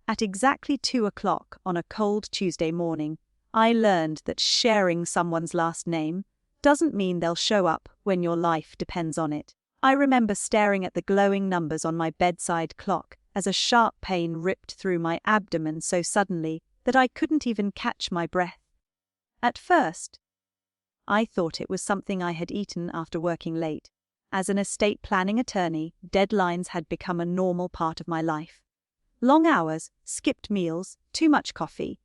At exactly 2 o'clock on a cold Tuesday morning, I learned that sharing someone's last name doesn't mean they'll show up when your life depends on it. I remember staring at the glowing numbers on my bedside clock as a sharp pain ripped through my abdomen so suddenly that I couldn't even catch my breath. At first, I thought it was something I had eaten after working late. As an estate planning attorney, deadlines had become a normal part of my life. Long hours, skipped meals, too much coffee.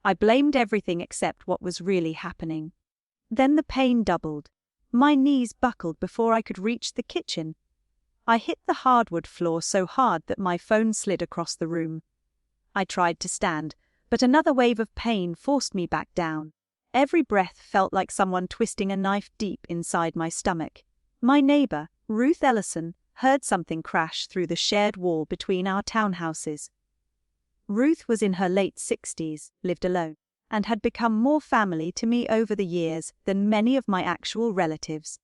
I blamed everything except what was really happening. Then the pain doubled. My knees buckled before I could reach the kitchen. I hit the hardwood floor so hard that my phone slid across the room. I tried to stand, but another wave of pain forced me back down. Every breath felt like someone twisting a knife deep inside my stomach. My neighbor, Ruth Ellison, heard something crash through the shared wall between our townhouses. Ruth was in her late 60s, lived alone, and had become more family to me over the years than many of my actual relatives.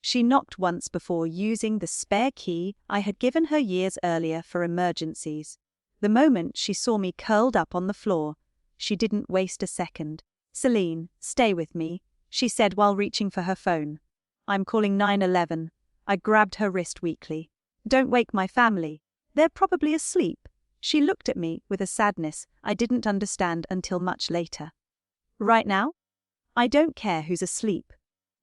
She knocked once before using the spare key I had given her years earlier for emergencies. The moment she saw me curled up on the floor, she didn't waste a second. "Selene, stay with me," she said while reaching for her phone. "I'm calling 911. I grabbed her wrist weakly. "Don't wake my family. They're probably asleep." She looked at me with a sadness I didn't understand until much later. "Right now? I don't care who's asleep."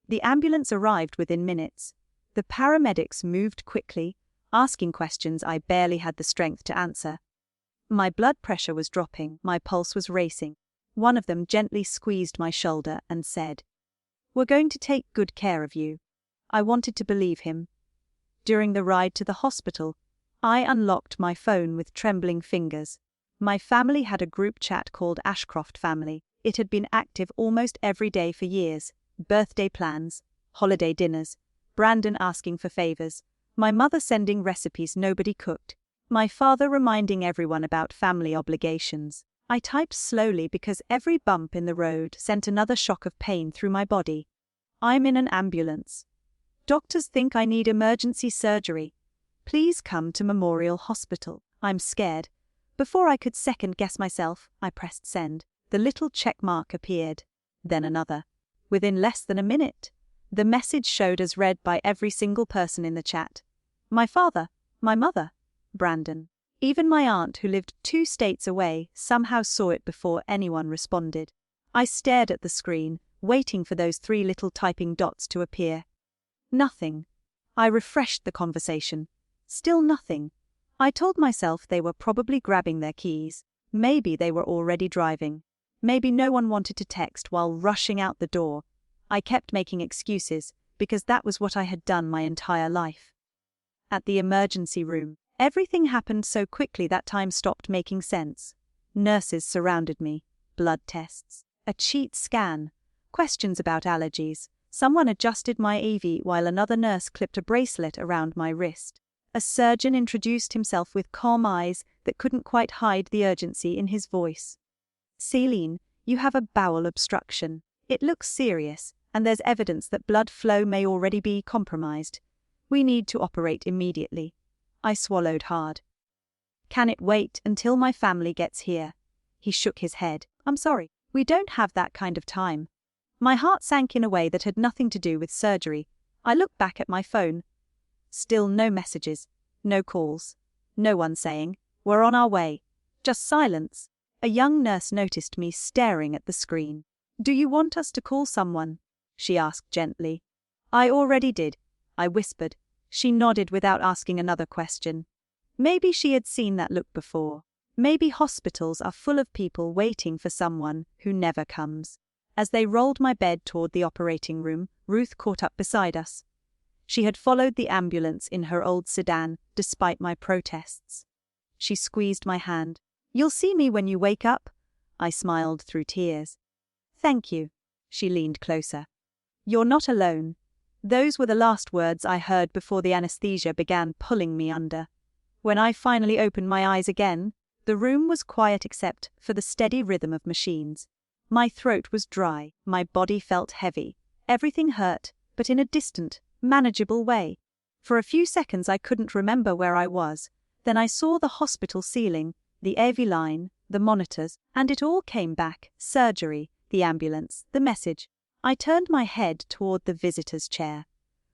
The ambulance arrived within minutes. The paramedics moved quickly, asking questions I barely had the strength to answer. My blood pressure was dropping, my pulse was racing. One of them gently squeezed my shoulder and said, "We're going to take good care of you." I wanted to believe him. During the ride to the hospital, I unlocked my phone with trembling fingers. My family had a group chat called Ashcroft Family. It had been active almost every day for years. Birthday plans, holiday dinners, Brandon asking for favors, my mother sending recipes nobody cooked, my father reminding everyone about family obligations. I typed slowly because every bump in the road sent another shock of pain through my body. "I'm in an ambulance. Doctors think I need emergency surgery. Please come to Memorial Hospital. I'm scared." Before I could second-guess myself, I pressed send. The little check mark appeared. Then another. Within less than a minute, the message showed as read by every single person in the chat. My father, my mother, Brandon. Even my aunt, who lived 2 states away, somehow saw it before anyone responded. I stared at the screen, waiting for those 3 little typing dots to appear. Nothing. I refreshed the conversation. Still nothing. I told myself they were probably grabbing their keys. Maybe they were already driving. Maybe no one wanted to text while rushing out the door. I kept making excuses, because that was what I had done my entire life. At the emergency room, everything happened so quickly that time stopped making sense. Nurses surrounded me. Blood tests. A cheat scan. Questions about allergies. Someone adjusted my AV while another nurse clipped a bracelet around my wrist. A surgeon introduced himself with calm eyes that couldn't quite hide the urgency in his voice. "Selene, you have a bowel obstruction. It looks serious, and there's evidence that blood flow may already be compromised. We need to operate immediately." I swallowed hard. "Can it wait until my family gets here?" He shook his head. "I'm sorry, we don't have that kind of time." My heart sank in a way that had nothing to do with surgery. I looked back at my phone. Still no messages, no calls, no one saying, "We're on our way." Just silence. A young nurse noticed me staring at the screen. "Do you want us to call someone?" she asked gently. "I already did," I whispered. She nodded without asking another question. Maybe she had seen that look before. Maybe hospitals are full of people waiting for someone who never comes. As they rolled my bed toward the operating room, Ruth caught up beside us. She had followed the ambulance in her old sedan, despite my protests. She squeezed my hand. "You'll see me when you wake up," I smiled through tears. "Thank you." She leaned closer. "You're not alone." Those were the last words I heard before the anesthesia began pulling me under. When I finally opened my eyes again, the room was quiet except for the steady rhythm of machines. My throat was dry, my body felt heavy. Everything hurt, but in a distant, manageable way. For a few seconds I couldn't remember where I was. Then I saw the hospital ceiling, the AV line, the monitors, and it all came back: surgery, the ambulance, the message. I turned my head toward the visitor's chair.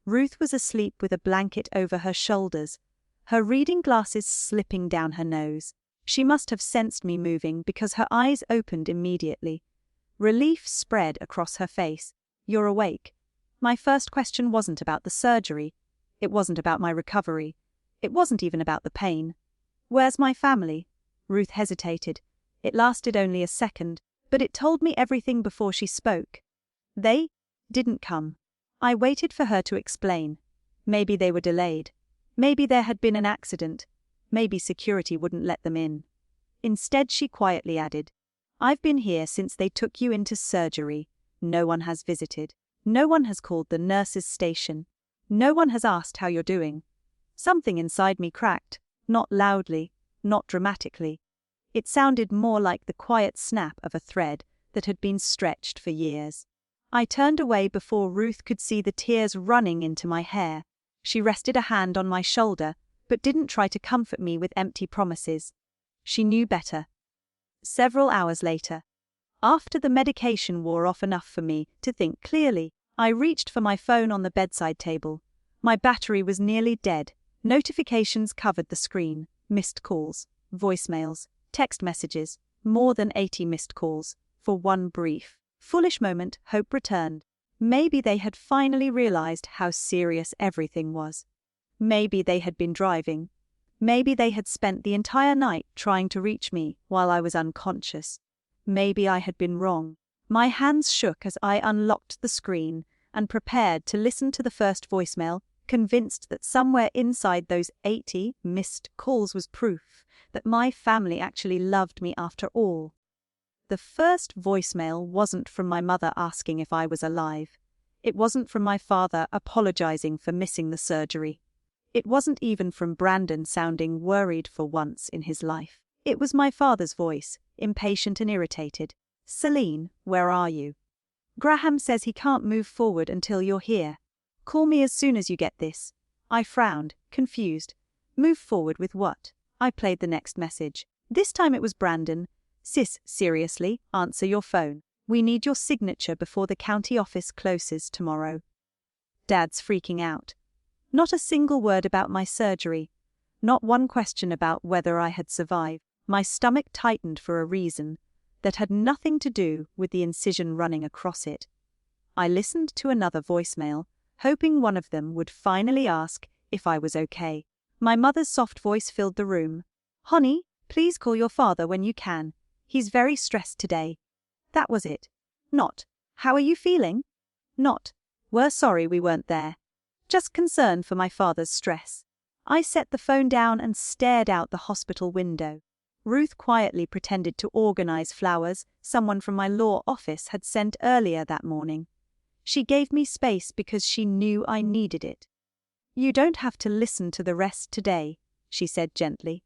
Ruth was asleep with a blanket over her shoulders, her reading glasses slipping down her nose. She must have sensed me moving because her eyes opened immediately. Relief spread across her face. "You're awake." My first question wasn't about the surgery. It wasn't about my recovery. It wasn't even about the pain. "Where's my family?" Ruth hesitated. It lasted only a second, but it told me everything before she spoke. "They didn't come." I waited for her to explain. Maybe they were delayed. Maybe there had been an accident. Maybe security wouldn't let them in. Instead, she quietly added, "I've been here since they took you into surgery. No one has visited. No one has called the nurse's station. No one has asked how you're doing." Something inside me cracked, not loudly, not dramatically. It sounded more like the quiet snap of a thread that had been stretched for years. I turned away before Ruth could see the tears running into my hair. She rested a hand on my shoulder, but didn't try to comfort me with empty promises. She knew better. Several hours later, after the medication wore off enough for me to think clearly, I reached for my phone on the bedside table. My battery was nearly dead. Notifications covered the screen. Missed calls, voicemails, text messages, more than 80 missed calls. For one brief, foolish moment, hope returned. Maybe they had finally realized how serious everything was. Maybe they had been driving. Maybe they had spent the entire night trying to reach me while I was unconscious. Maybe I had been wrong. My hands shook as I unlocked the screen and prepared to listen to the first voicemail, convinced that somewhere inside those 80 missed calls was proof that my family actually loved me after all. The first voicemail wasn't from my mother asking if I was alive. It wasn't from my father apologizing for missing the surgery. It wasn't even from Brandon sounding worried for once in his life. It was my father's voice, impatient and irritated. "Selene, where are you? Graham says he can't move forward until you're here. Call me as soon as you get this." I frowned, confused. Move forward with what? I played the next message. This time it was Brandon. "Sis, seriously, answer your phone. We need your signature before the county office closes tomorrow." Dad's freaking out. Not a single word about my surgery. Not one question about whether I had survived. My stomach tightened for a reason that had nothing to do with the incision running across it. I listened to another voicemail, hoping one of them would finally ask if I was okay. My mother's soft voice filled the room. "Honey, please call your father when you can. He's very stressed today." That was it. Not, "How are you feeling?" Not, "We're sorry we weren't there." Just concern for my father's stress. I set the phone down and stared out the hospital window. Ruth quietly pretended to organize flowers someone from my law office had sent earlier that morning. She gave me space because she knew I needed it. "You don't have to listen to the rest today," she said gently.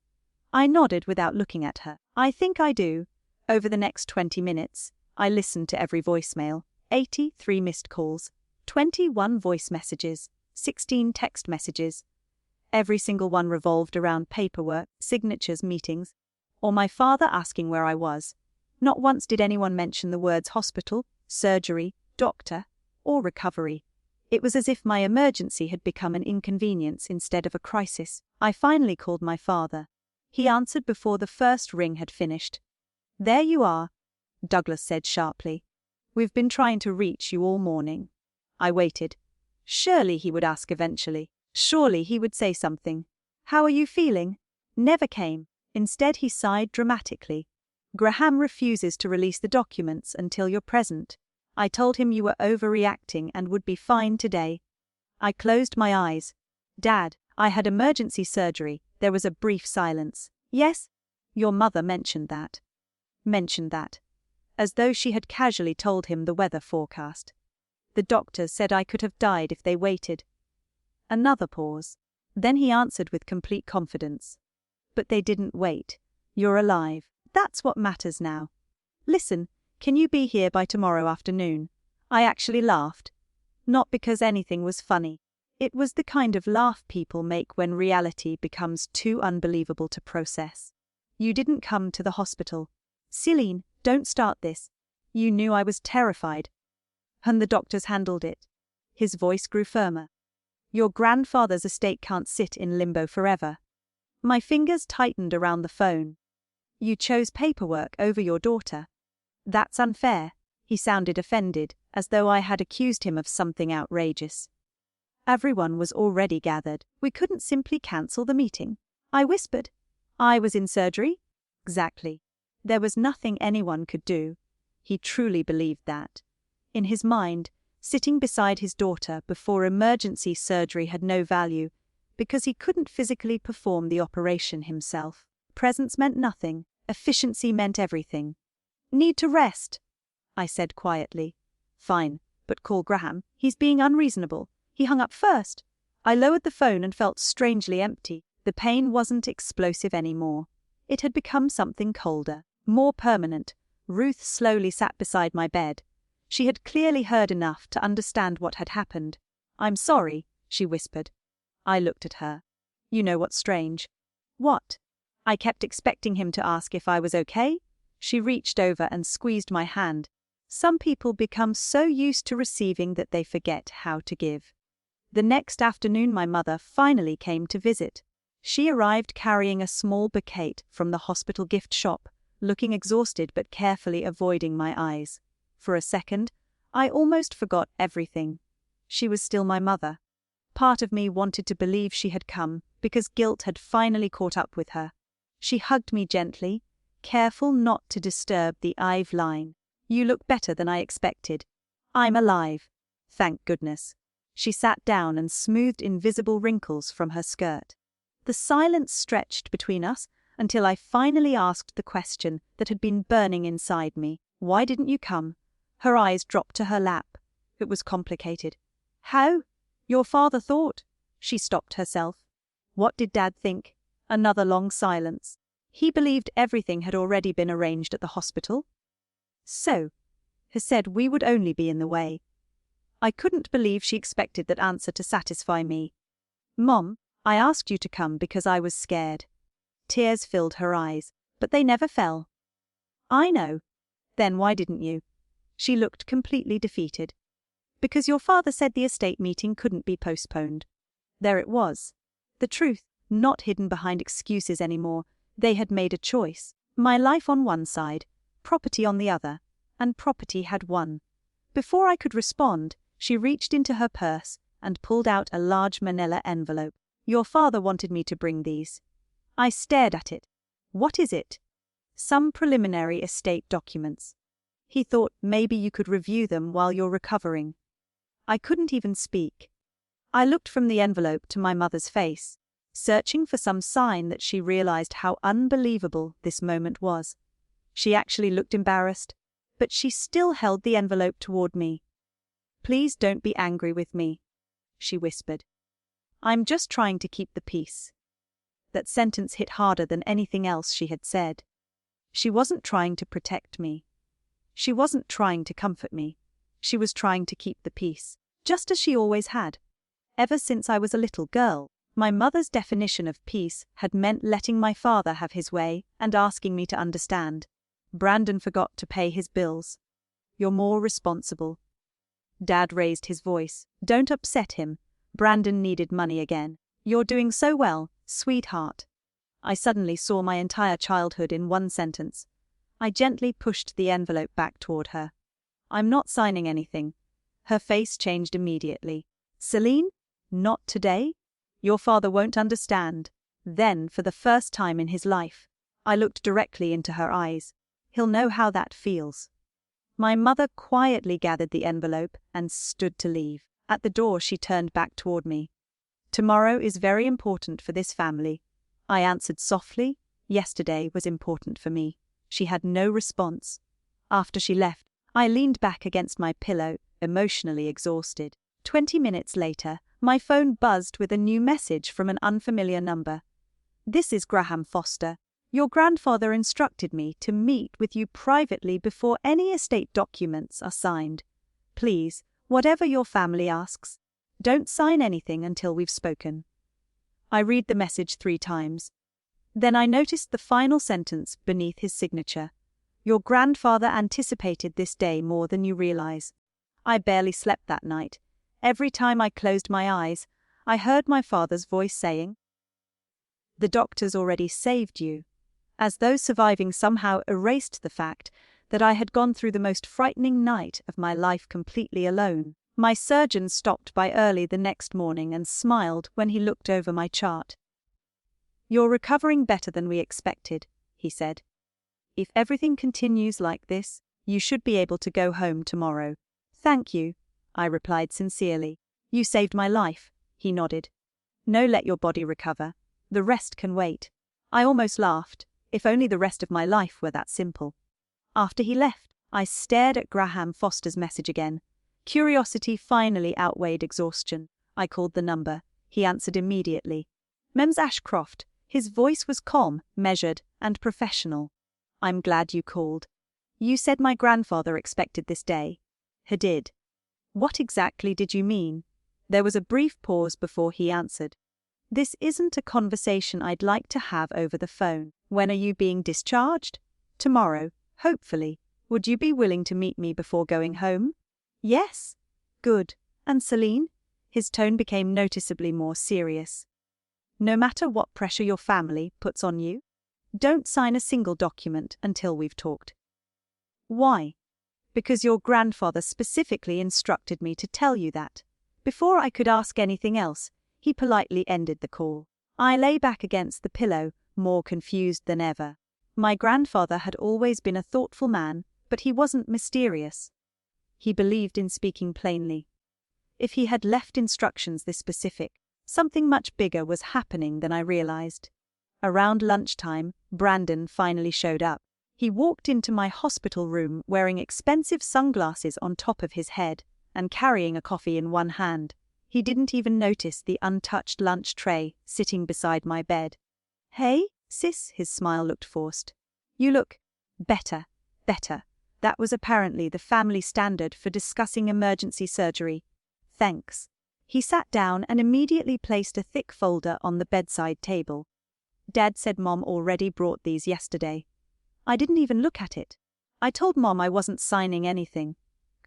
I nodded without looking at her. "I think I do." Over the next 20 minutes, I listened to every voicemail, 83 missed calls, 21 voice messages, 16 text messages. Every single one revolved around paperwork, signatures, meetings, or my father asking where I was. Not once did anyone mention the words hospital, surgery, doctor, or recovery. It was as if my emergency had become an inconvenience instead of a crisis. I finally called my father. He answered before the first ring had finished. "There you are," Douglas said sharply. "We've been trying to reach you all morning." I waited. Surely he would ask eventually. Surely he would say something. "How are you feeling?" Never came. Instead he sighed dramatically. "Graham refuses to release the documents until you're present. I told him you were overreacting and would be fine today." I closed my eyes. "Dad, I had emergency surgery." There was a brief silence. "Yes? Your mother mentioned that." Mentioned that. As though she had casually told him the weather forecast. "The doctors said I could have died if they waited." Another pause. Then he answered with complete confidence. "But they didn't wait. You're alive. That's what matters now. Listen, can you be here by tomorrow afternoon?" I actually laughed. Not because anything was funny. It was the kind of laugh people make when reality becomes too unbelievable to process. You didn't come to the hospital. Selene, don't start this. You knew I was terrified. And the doctors handled it. His voice grew firmer. Your grandfather's estate can't sit in limbo forever. My fingers tightened around the phone. You chose paperwork over your daughter. That's unfair. He sounded offended, as though I had accused him of something outrageous. Everyone was already gathered. We couldn't simply cancel the meeting. I whispered. I was in surgery? Exactly. There was nothing anyone could do. He truly believed that. In his mind, sitting beside his daughter before emergency surgery had no value, because he couldn't physically perform the operation himself. Presence meant nothing. Efficiency meant everything. Need to rest, I said quietly. Fine, but call Graham. He's being unreasonable. He hung up first. I lowered the phone and felt strangely empty. The pain wasn't explosive anymore. It had become something colder, more permanent. Ruth slowly sat beside my bed. She had clearly heard enough to understand what had happened. I'm sorry, she whispered. I looked at her. You know what's strange? What? I kept expecting him to ask if I was okay. She reached over and squeezed my hand. Some people become so used to receiving that they forget how to give. The next afternoon my mother finally came to visit. She arrived carrying a small bouquet from the hospital gift shop, looking exhausted but carefully avoiding my eyes. For a second, I almost forgot everything. She was still my mother. Part of me wanted to believe she had come, because guilt had finally caught up with her. She hugged me gently, careful not to disturb the Ive line. You look better than I expected. I'm alive. Thank goodness. She sat down and smoothed invisible wrinkles from her skirt. The silence stretched between us until I finally asked the question that had been burning inside me. Why didn't you come? Her eyes dropped to her lap. It was complicated. How? Your father thought. She stopped herself. What did Dad think? Another long silence. He believed everything had already been arranged at the hospital. So, he said we would only be in the way. I couldn't believe she expected that answer to satisfy me. Mom, I asked you to come because I was scared. Tears filled her eyes, but they never fell. I know. Then why didn't you? She looked completely defeated. Because your father said the estate meeting couldn't be postponed. There it was. The truth, not hidden behind excuses anymore. They had made a choice. My life on one side, property on the other, and property had won. Before I could respond, she reached into her purse and pulled out a large manila envelope. Your father wanted me to bring these. I stared at it. What is it? Some preliminary estate documents. He thought maybe you could review them while you're recovering. I couldn't even speak. I looked from the envelope to my mother's face, searching for some sign that she realized how unbelievable this moment was. She actually looked embarrassed, but she still held the envelope toward me. Please don't be angry with me, she whispered. I'm just trying to keep the peace. That sentence hit harder than anything else she had said. She wasn't trying to protect me. She wasn't trying to comfort me. She was trying to keep the peace, just as she always had. Ever since I was a little girl, my mother's definition of peace had meant letting my father have his way and asking me to understand. Brandon forgot to pay his bills. You're more responsible. Dad raised his voice. Don't upset him. Brandon needed money again. You're doing so well, sweetheart. I suddenly saw my entire childhood in one sentence. I gently pushed the envelope back toward her. I'm not signing anything. Her face changed immediately. Selene? Not today? Your father won't understand. Then, for the first time in his life, I looked directly into her eyes. He'll know how that feels. My mother quietly gathered the envelope and stood to leave. At the door she turned back toward me. Tomorrow is very important for this family. I answered softly. Yesterday was important for me. She had no response. After she left, I leaned back against my pillow, emotionally exhausted. 20 minutes later, my phone buzzed with a new message from an unfamiliar number. This is Graham Foster. Your grandfather instructed me to meet with you privately before any estate documents are signed. Please, whatever your family asks, don't sign anything until we've spoken. I read the message 3 times. Then I noticed the final sentence beneath his signature. Your grandfather anticipated this day more than you realize. I barely slept that night. Every time I closed my eyes, I heard my father's voice saying, "The doctors already saved you," as though surviving somehow erased the fact that I had gone through the most frightening night of my life completely alone. My surgeon stopped by early the next morning and smiled when he looked over my chart. "You're recovering better than we expected," he said. "If everything continues like this, you should be able to go home tomorrow." "Thank you," I replied sincerely. "You saved my life," he nodded. "No, let your body recover. The rest can wait." I almost laughed. If only the rest of my life were that simple. After he left, I stared at Graham Foster's message again. Curiosity finally outweighed exhaustion. I called the number. He answered immediately. "Mems Ashcroft." His voice was calm, measured, and professional. "I'm glad you called. You said my grandfather expected this day." "He did." "What exactly did you mean?" There was a brief pause before he answered. "This isn't a conversation I'd like to have over the phone. When are you being discharged?" "Tomorrow, hopefully. Would you be willing to meet me before going home?" "Yes." "Good. And Selene?" His tone became noticeably more serious. "No matter what pressure your family puts on you, don't sign a single document until we've talked." "Why?" "Because your grandfather specifically instructed me to tell you that." Before I could ask anything else, he politely ended the call. I lay back against the pillow, more confused than ever. My grandfather had always been a thoughtful man, but he wasn't mysterious. He believed in speaking plainly. If he had left instructions this specific, something much bigger was happening than I realized. Around lunchtime, Brandon finally showed up. He walked into my hospital room wearing expensive sunglasses on top of his head and carrying a coffee in one hand. He didn't even notice the untouched lunch tray sitting beside my bed. "Hey, sis," his smile looked forced. "You look better." That was apparently the family standard for discussing emergency surgery. "Thanks." He sat down and immediately placed a thick folder on the bedside table. "Dad said Mom already brought these yesterday." I didn't even look at it. I told Mom I wasn't signing anything.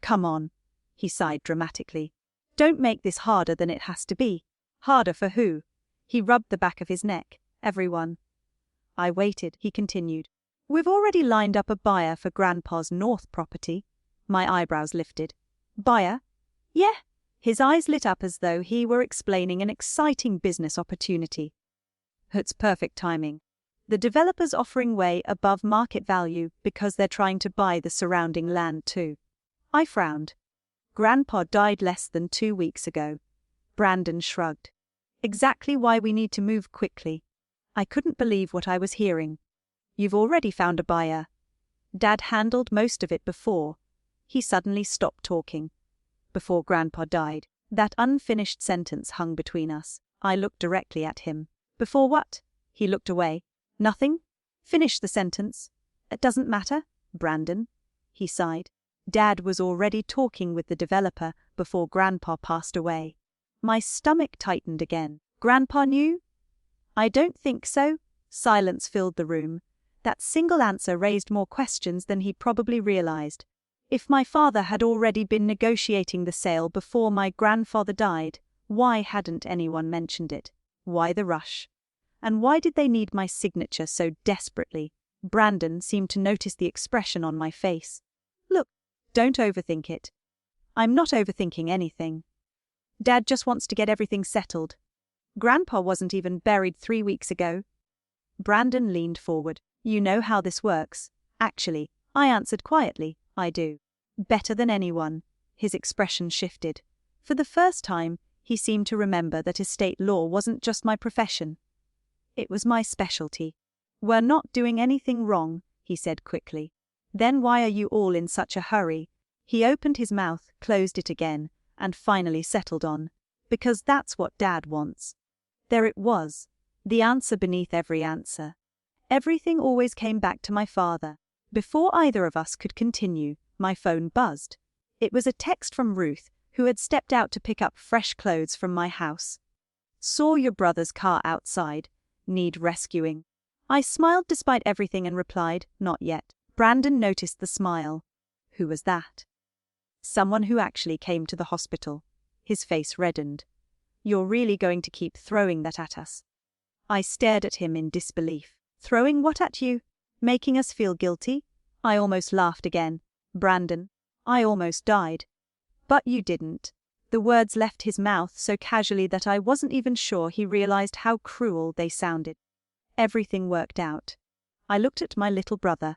"Come on," he sighed dramatically. "Don't make this harder than it has to be." "Harder for who?" He rubbed the back of his neck. "Everyone." I waited, he continued. "We've already lined up a buyer for Grandpa's North property." My eyebrows lifted. "Buyer?" "Yeah." His eyes lit up as though he were explaining an exciting business opportunity. "It's perfect timing. The developer's offering way above market value because they're trying to buy the surrounding land too." I frowned. "Grandpa died less than 2 weeks ago." Brandon shrugged. "Exactly why we need to move quickly." I couldn't believe what I was hearing. "You've already found a buyer." "Dad handled most of it before." He suddenly stopped talking. "Before Grandpa died." That unfinished sentence hung between us. I looked directly at him. "Before what?" He looked away. "Nothing?" "Finish the sentence." "It doesn't matter, Brandon." He sighed. "Dad was already talking with the developer before Grandpa passed away." My stomach tightened again. "Grandpa knew?" "I don't think so." Silence filled the room. That single answer raised more questions than he probably realized. If my father had already been negotiating the sale before my grandfather died, why hadn't anyone mentioned it? Why the rush? And why did they need my signature so desperately? Brandon seemed to notice the expression on my face. "Look, don't overthink it." "I'm not overthinking anything. Dad just wants to get everything settled. Grandpa wasn't even buried 3 weeks ago." Brandon leaned forward. "You know how this works." "Actually," I answered quietly, "I do. Better than anyone." His expression shifted. For the first time, he seemed to remember that estate law wasn't just my profession. It was my specialty. "We're not doing anything wrong," he said quickly. "Then why are you all in such a hurry?" He opened his mouth, closed it again, and finally settled on, "Because that's what Dad wants." There it was, the answer beneath every answer. Everything always came back to my father. Before either of us could continue, my phone buzzed. It was a text from Ruth, who had stepped out to pick up fresh clothes from my house. "Saw your brother's car outside. Need rescuing." I smiled despite everything and replied, "Not yet." Brandon noticed the smile. Who was that? Someone who actually came to the hospital. His face reddened. "You're really going to keep throwing that at us?" I stared at him in disbelief. "Throwing what at you? Making us feel guilty?" I almost laughed again. "Brandon, I almost died." "But you didn't." The words left his mouth so casually that I wasn't even sure he realized how cruel they sounded. Everything worked out. I looked at my little brother,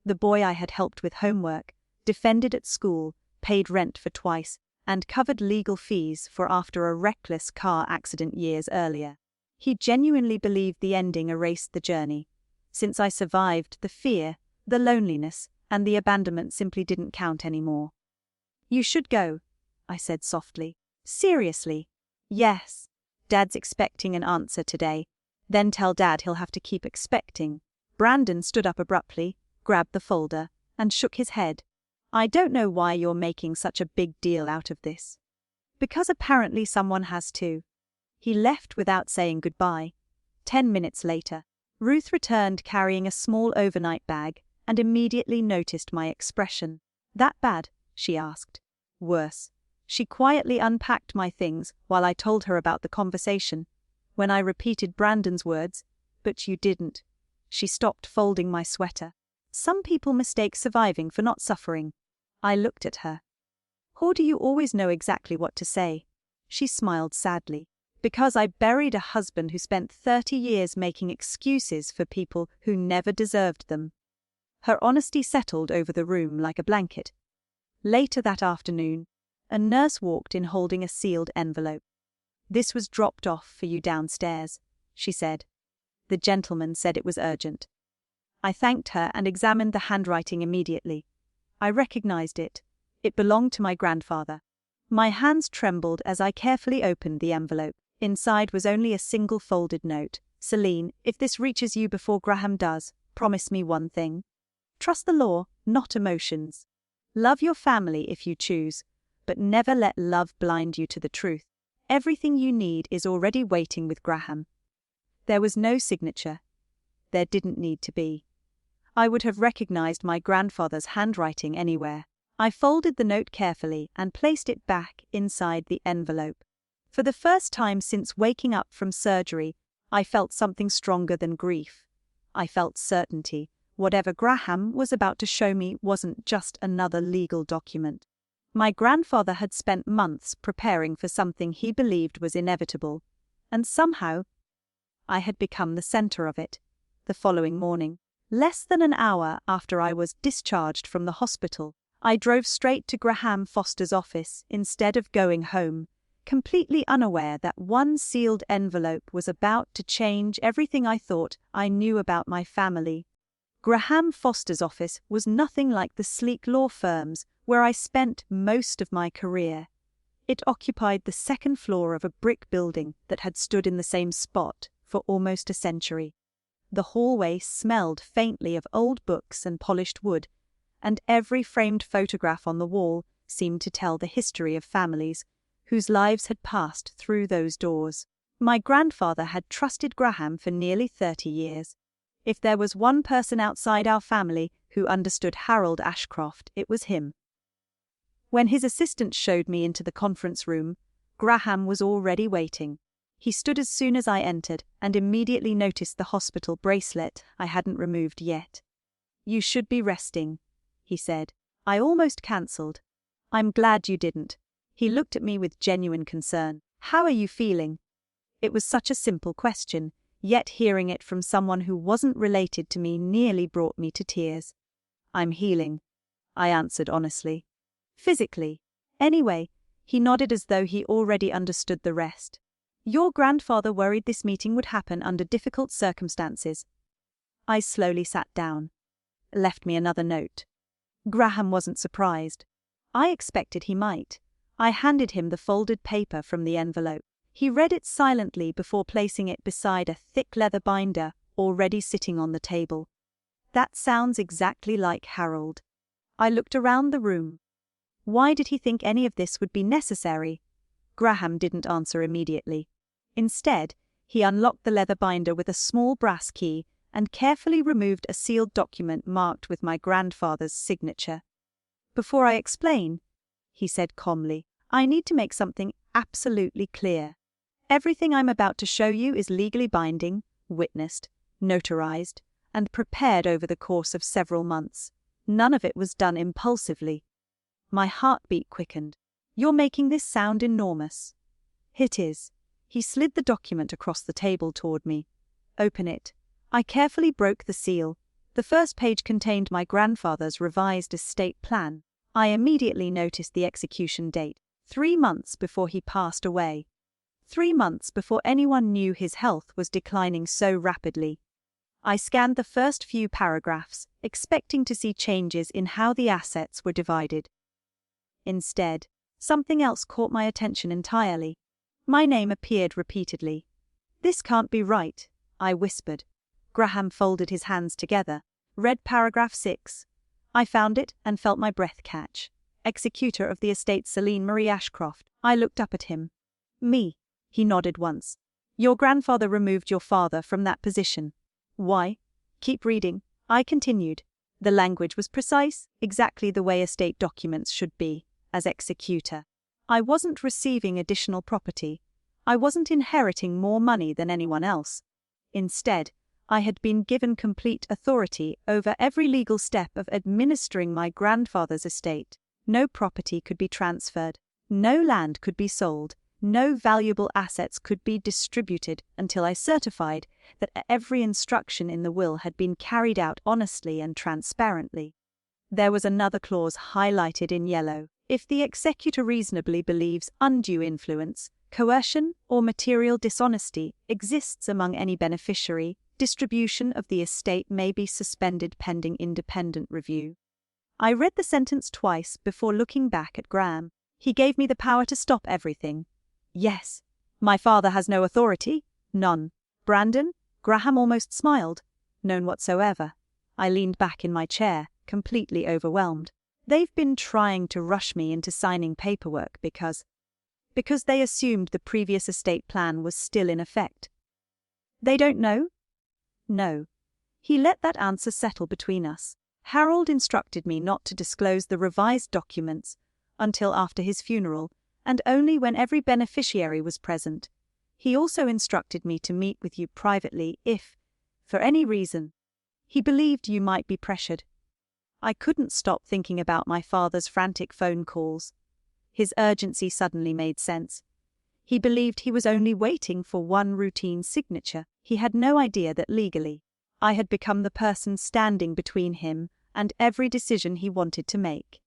the boy I had helped with homework, defended at school, paid rent for twice, and covered legal fees for after a reckless car accident years earlier. He genuinely believed the ending erased the journey. Since I survived, the fear, the loneliness, and the abandonment simply didn't count anymore. "You should go," I said softly. "Seriously?" "Yes. Dad's expecting an answer today. Then tell Dad he'll have to keep expecting." Brandon stood up abruptly, grabbed the folder, and shook his head. "I don't know why you're making such a big deal out of this." "Because apparently someone has to." He left without saying goodbye. 10 minutes later, Ruth returned carrying a small overnight bag and immediately noticed my expression. "That bad?" she asked. "Worse." She quietly unpacked my things while I told her about the conversation. When I repeated Brandon's words, "But you didn't," she stopped folding my sweater. "Some people mistake surviving for not suffering." I looked at her. "Or do you always know exactly what to say?" She smiled sadly. "Because I buried a husband who spent 30 years making excuses for people who never deserved them." Her honesty settled over the room like a blanket. Later that afternoon, a nurse walked in holding a sealed envelope. "This was dropped off for you downstairs," she said. "The gentleman said it was urgent." I thanked her and examined the handwriting immediately. I recognized it. It belonged to my grandfather. My hands trembled as I carefully opened the envelope. Inside was only a single folded note. "Selene, if this reaches you before Graham does, promise me one thing. Trust the law, not emotions. Love your family if you choose, but never let love blind you to the truth. Everything you need is already waiting with Graham." There was no signature. There didn't need to be. I would have recognized my grandfather's handwriting anywhere. I folded the note carefully and placed it back inside the envelope. For the first time since waking up from surgery, I felt something stronger than grief. I felt certainty. Whatever Graham was about to show me wasn't just another legal document. My grandfather had spent months preparing for something he believed was inevitable, and somehow I had become the center of it. The following morning, less than an hour after I was discharged from the hospital, I drove straight to Graham Foster's office instead of going home, completely unaware that one sealed envelope was about to change everything I thought I knew about my family. Graham Foster's office was nothing like the sleek law firms where I spent most of my career. It occupied the second floor of a brick building that had stood in the same spot for almost a century. The hallway smelled faintly of old books and polished wood, and every framed photograph on the wall seemed to tell the history of families whose lives had passed through those doors. My grandfather had trusted Graham for nearly 30 years. If there was one person outside our family who understood Harold Ashcroft, it was him. When his assistant showed me into the conference room, Graham was already waiting. He stood as soon as I entered and immediately noticed the hospital bracelet I hadn't removed yet. "You should be resting," he said. "I almost cancelled." "I'm glad you didn't." He looked at me with genuine concern. "How are you feeling?" It was such a simple question, yet hearing it from someone who wasn't related to me nearly brought me to tears. "I'm healing," I answered honestly. "Physically. Anyway," he nodded as though he already understood the rest. "Your grandfather worried this meeting would happen under difficult circumstances." I slowly sat down. Left me another note. Graham wasn't surprised. I expected he might. I handed him the folded paper from the envelope. He read it silently before placing it beside a thick leather binder already sitting on the table. That sounds exactly like Harold. I looked around the room. Why did he think any of this would be necessary? Graham didn't answer immediately. Instead, he unlocked the leather binder with a small brass key and carefully removed a sealed document marked with my grandfather's signature. "Before I explain," he said calmly, "I need to make something absolutely clear. Everything I'm about to show you is legally binding, witnessed, notarized, and prepared over the course of several months. None of it was done impulsively." My heartbeat quickened. "You're making this sound enormous." "It is." He slid the document across the table toward me. "Open it." I carefully broke the seal. The first page contained my grandfather's revised estate plan. I immediately noticed the execution date, 3 months before he passed away. 3 months before anyone knew his health was declining so rapidly. I scanned the first few paragraphs, expecting to see changes in how the assets were divided. Instead, something else caught my attention entirely. My name appeared repeatedly. "This can't be right," I whispered. Graham folded his hands together, read paragraph 6. I found it and felt my breath catch. "Executor of the estate Selene Marie Ashcroft." I looked up at him. "Me." He nodded once. "Your grandfather removed your father from that position." "Why?" "Keep reading." I continued. The language was precise, exactly the way estate documents should be, as executor. I wasn't receiving additional property. I wasn't inheriting more money than anyone else. Instead, I had been given complete authority over every legal step of administering my grandfather's estate. No property could be transferred. No land could be sold. No valuable assets could be distributed until I certified that every instruction in the will had been carried out honestly and transparently. There was another clause highlighted in yellow. If the executor reasonably believes undue influence, coercion, or material dishonesty exists among any beneficiary, distribution of the estate may be suspended pending independent review. I read the sentence twice before looking back at Graham. He gave me the power to stop everything. Yes. My father has no authority? None. Brandon? Graham almost smiled. None whatsoever. I leaned back in my chair, completely overwhelmed. They've been trying to rush me into signing paperwork because they assumed the previous estate plan was still in effect. They don't know? No. He let that answer settle between us. Harold instructed me not to disclose the revised documents until after his funeral, and only when every beneficiary was present. He also instructed me to meet with you privately if, for any reason, he believed you might be pressured. I couldn't stop thinking about my father's frantic phone calls. His urgency suddenly made sense. He believed he was only waiting for one routine signature. He had no idea that legally, I had become the person standing between him and every decision he wanted to make.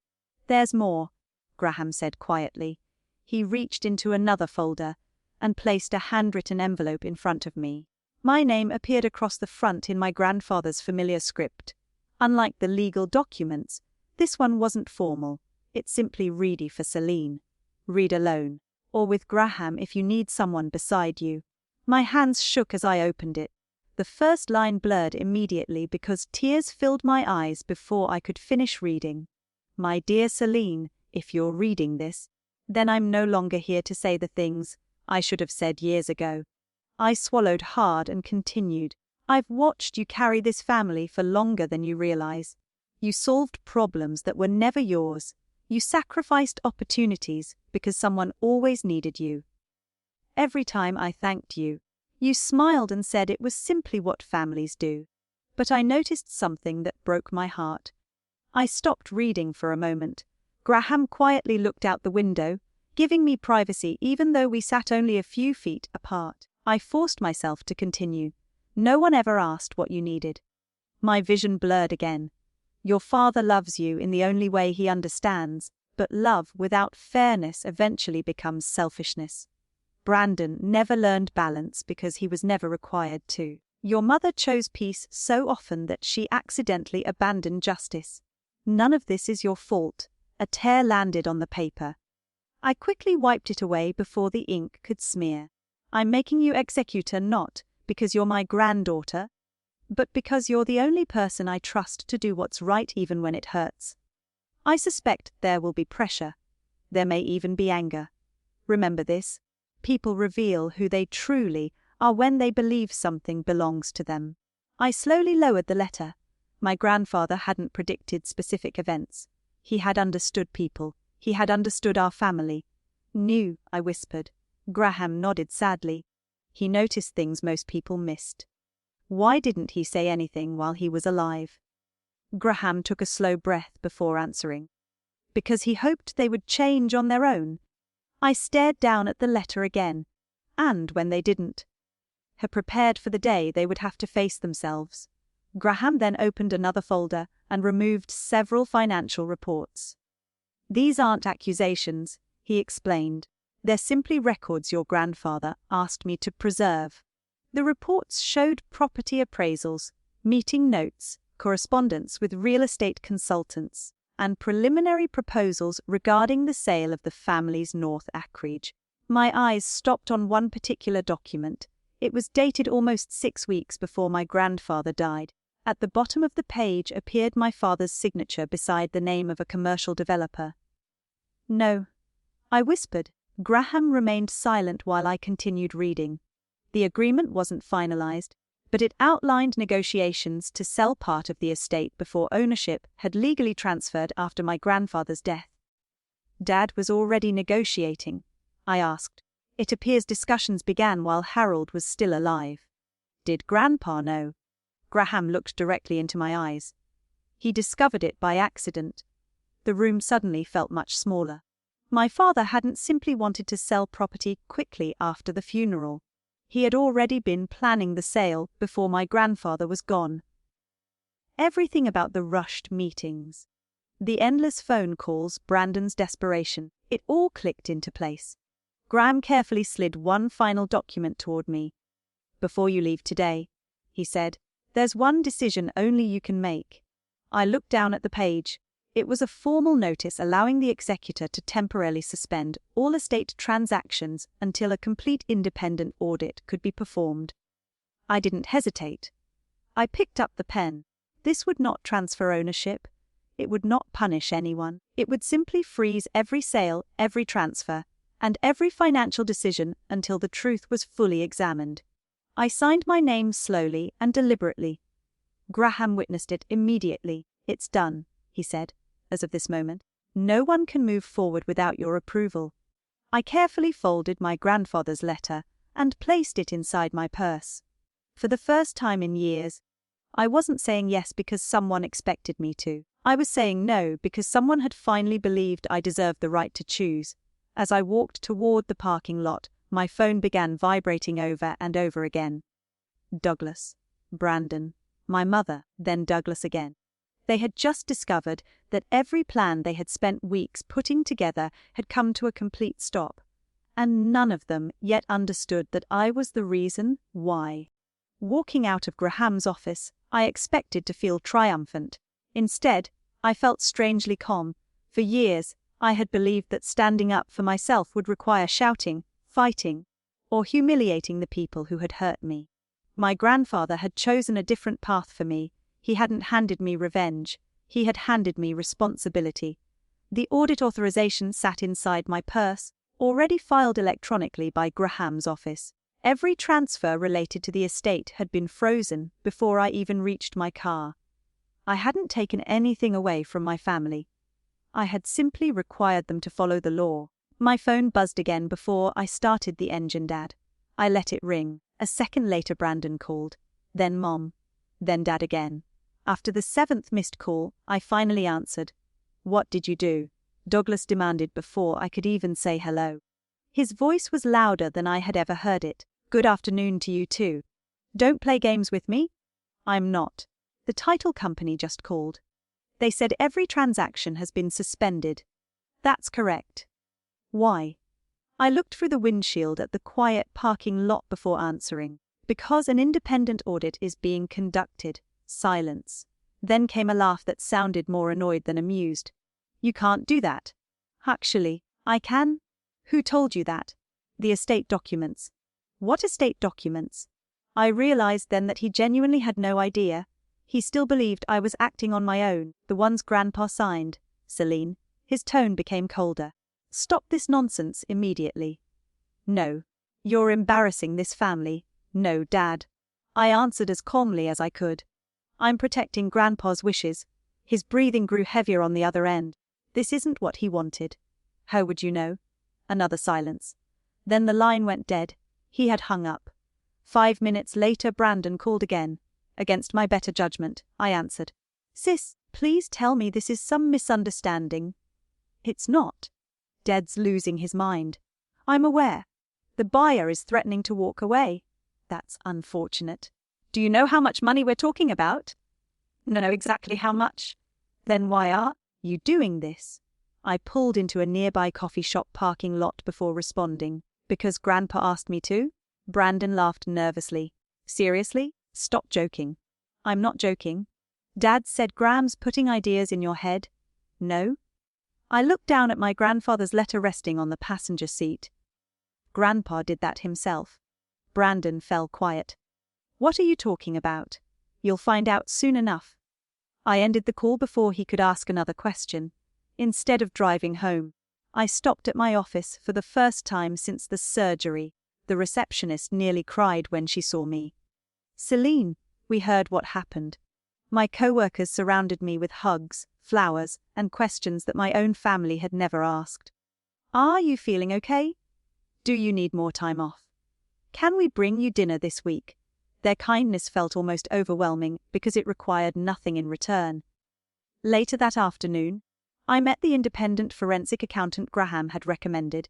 "There's more," Graham said quietly. He reached into another folder and placed a handwritten envelope in front of me. My name appeared across the front in my grandfather's familiar script. Unlike the legal documents, this one wasn't formal. It's simply ready for Selene. Read alone, or with Graham if you need someone beside you. My hands shook as I opened it. The first line blurred immediately because tears filled my eyes before I could finish reading. "My dear Selene, if you're reading this, then I'm no longer here to say the things I should have said years ago." I swallowed hard and continued. "I've watched you carry this family for longer than you realize. You solved problems that were never yours. You sacrificed opportunities because someone always needed you. Every time I thanked you, you smiled and said it was simply what families do. But I noticed something that broke my heart." I stopped reading for a moment. Graham quietly looked out the window, giving me privacy even though we sat only a few feet apart. I forced myself to continue. "No one ever asked what you needed." My vision blurred again. "Your father loves you in the only way he understands, but love without fairness eventually becomes selfishness. Brandon never learned balance because he was never required to. Your mother chose peace so often that she accidentally abandoned justice. None of this is your fault." A tear landed on the paper. I quickly wiped it away before the ink could smear. "I'm making you executor not because you're my granddaughter, but because you're the only person I trust to do what's right even when it hurts. I suspect there will be pressure. There may even be anger. Remember this: people reveal who they truly are when they believe something belongs to them." I slowly lowered the letter. My grandfather hadn't predicted specific events. He had understood people. He had understood our family. Knew, I whispered. Graham nodded sadly. He noticed things most people missed. Why didn't he say anything while he was alive? Graham took a slow breath before answering. Because he hoped they would change on their own. I stared down at the letter again. And when they didn't, had prepared for the day they would have to face themselves. Graham then opened another folder and removed several financial reports. These aren't accusations, he explained. They're simply records your grandfather asked me to preserve. The reports showed property appraisals, meeting notes, correspondence with real estate consultants, and preliminary proposals regarding the sale of the family's North acreage. My eyes stopped on one particular document. It was dated almost 6 weeks before my grandfather died. At the bottom of the page appeared my father's signature beside the name of a commercial developer. No, I whispered. Graham remained silent while I continued reading. The agreement wasn't finalized, but it outlined negotiations to sell part of the estate before ownership had legally transferred after my grandfather's death. Dad was already negotiating, I asked. It appears discussions began while Harold was still alive. Did Grandpa know? Graham looked directly into my eyes. He discovered it by accident. The room suddenly felt much smaller. My father hadn't simply wanted to sell property quickly after the funeral. He had already been planning the sale before my grandfather was gone. Everything about the rushed meetings, the endless phone calls, Brandon's desperation, it all clicked into place. Graham carefully slid one final document toward me. Before you leave today, he said, there's one decision only you can make. I looked down at the page. It was a formal notice allowing the executor to temporarily suspend all estate transactions until a complete independent audit could be performed. I didn't hesitate. I picked up the pen. This would not transfer ownership. It would not punish anyone. It would simply freeze every sale, every transfer, and every financial decision until the truth was fully examined. I signed my name slowly and deliberately. Graham witnessed it immediately. It's done, he said. As of this moment, no one can move forward without your approval. I carefully folded my grandfather's letter and placed it inside my purse. For the first time in years, I wasn't saying yes because someone expected me to. I was saying no because someone had finally believed I deserved the right to choose. As I walked toward the parking lot, my phone began vibrating over and over again. Douglas, Brandon, my mother, then Douglas again. They had just discovered that every plan they had spent weeks putting together had come to a complete stop, and none of them yet understood that I was the reason why. Walking out of Graham's office, I expected to feel triumphant. Instead, I felt strangely calm. For years, I had believed that standing up for myself would require shouting, fighting, or humiliating the people who had hurt me. My grandfather had chosen a different path for me. He hadn't handed me revenge. He had handed me responsibility. The audit authorization sat inside my purse, already filed electronically by Graham's office. Every transfer related to the estate had been frozen before I even reached my car. I hadn't taken anything away from my family. I had simply required them to follow the law. My phone buzzed again before I started the engine, Dad. I let it ring. A second later Brandon called. Then Mom. Then Dad again. After the 7th missed call, I finally answered. What did you do? Douglas demanded before I could even say hello. His voice was louder than I had ever heard it. Good afternoon to you too. Don't play games with me? I'm not. The title company just called. They said every transaction has been suspended. That's correct. Why? I looked through the windshield at the quiet parking lot before answering. Because an independent audit is being conducted. Silence. Then came a laugh that sounded more annoyed than amused. You can't do that. Actually, I can. Who told you that? The estate documents. What estate documents? I realized then that he genuinely had no idea. He still believed I was acting on my own, the ones Grandpa signed. Selene. His tone became colder. Stop this nonsense immediately. No. You're embarrassing this family. No, Dad. I answered as calmly as I could. I'm protecting Grandpa's wishes. His breathing grew heavier on the other end. This isn't what he wanted. How would you know? Another silence. Then the line went dead. He had hung up. 5 minutes later, Brandon called again. Against my better judgment, I answered. Sis, please tell me this is some misunderstanding. It's not. Dad's losing his mind. I'm aware. The buyer is threatening to walk away. That's unfortunate. Do you know how much money we're talking about? No, exactly how much. Then why are you doing this? I pulled into a nearby coffee shop parking lot before responding. Because Grandpa asked me to? Brandon laughed nervously. Seriously? Stop joking. I'm not joking. Dad said Graham's putting ideas in your head. No? I looked down at my grandfather's letter resting on the passenger seat. Grandpa did that himself. Brandon fell quiet. What are you talking about? You'll find out soon enough. I ended the call before he could ask another question. Instead of driving home, I stopped at my office for the first time since the surgery. The receptionist nearly cried when she saw me. Selene, we heard what happened. My co-workers surrounded me with hugs, flowers, and questions that my own family had never asked. Are you feeling okay? Do you need more time off? Can we bring you dinner this week? Their kindness felt almost overwhelming because it required nothing in return. Later that afternoon, I met the independent forensic accountant Graham had recommended.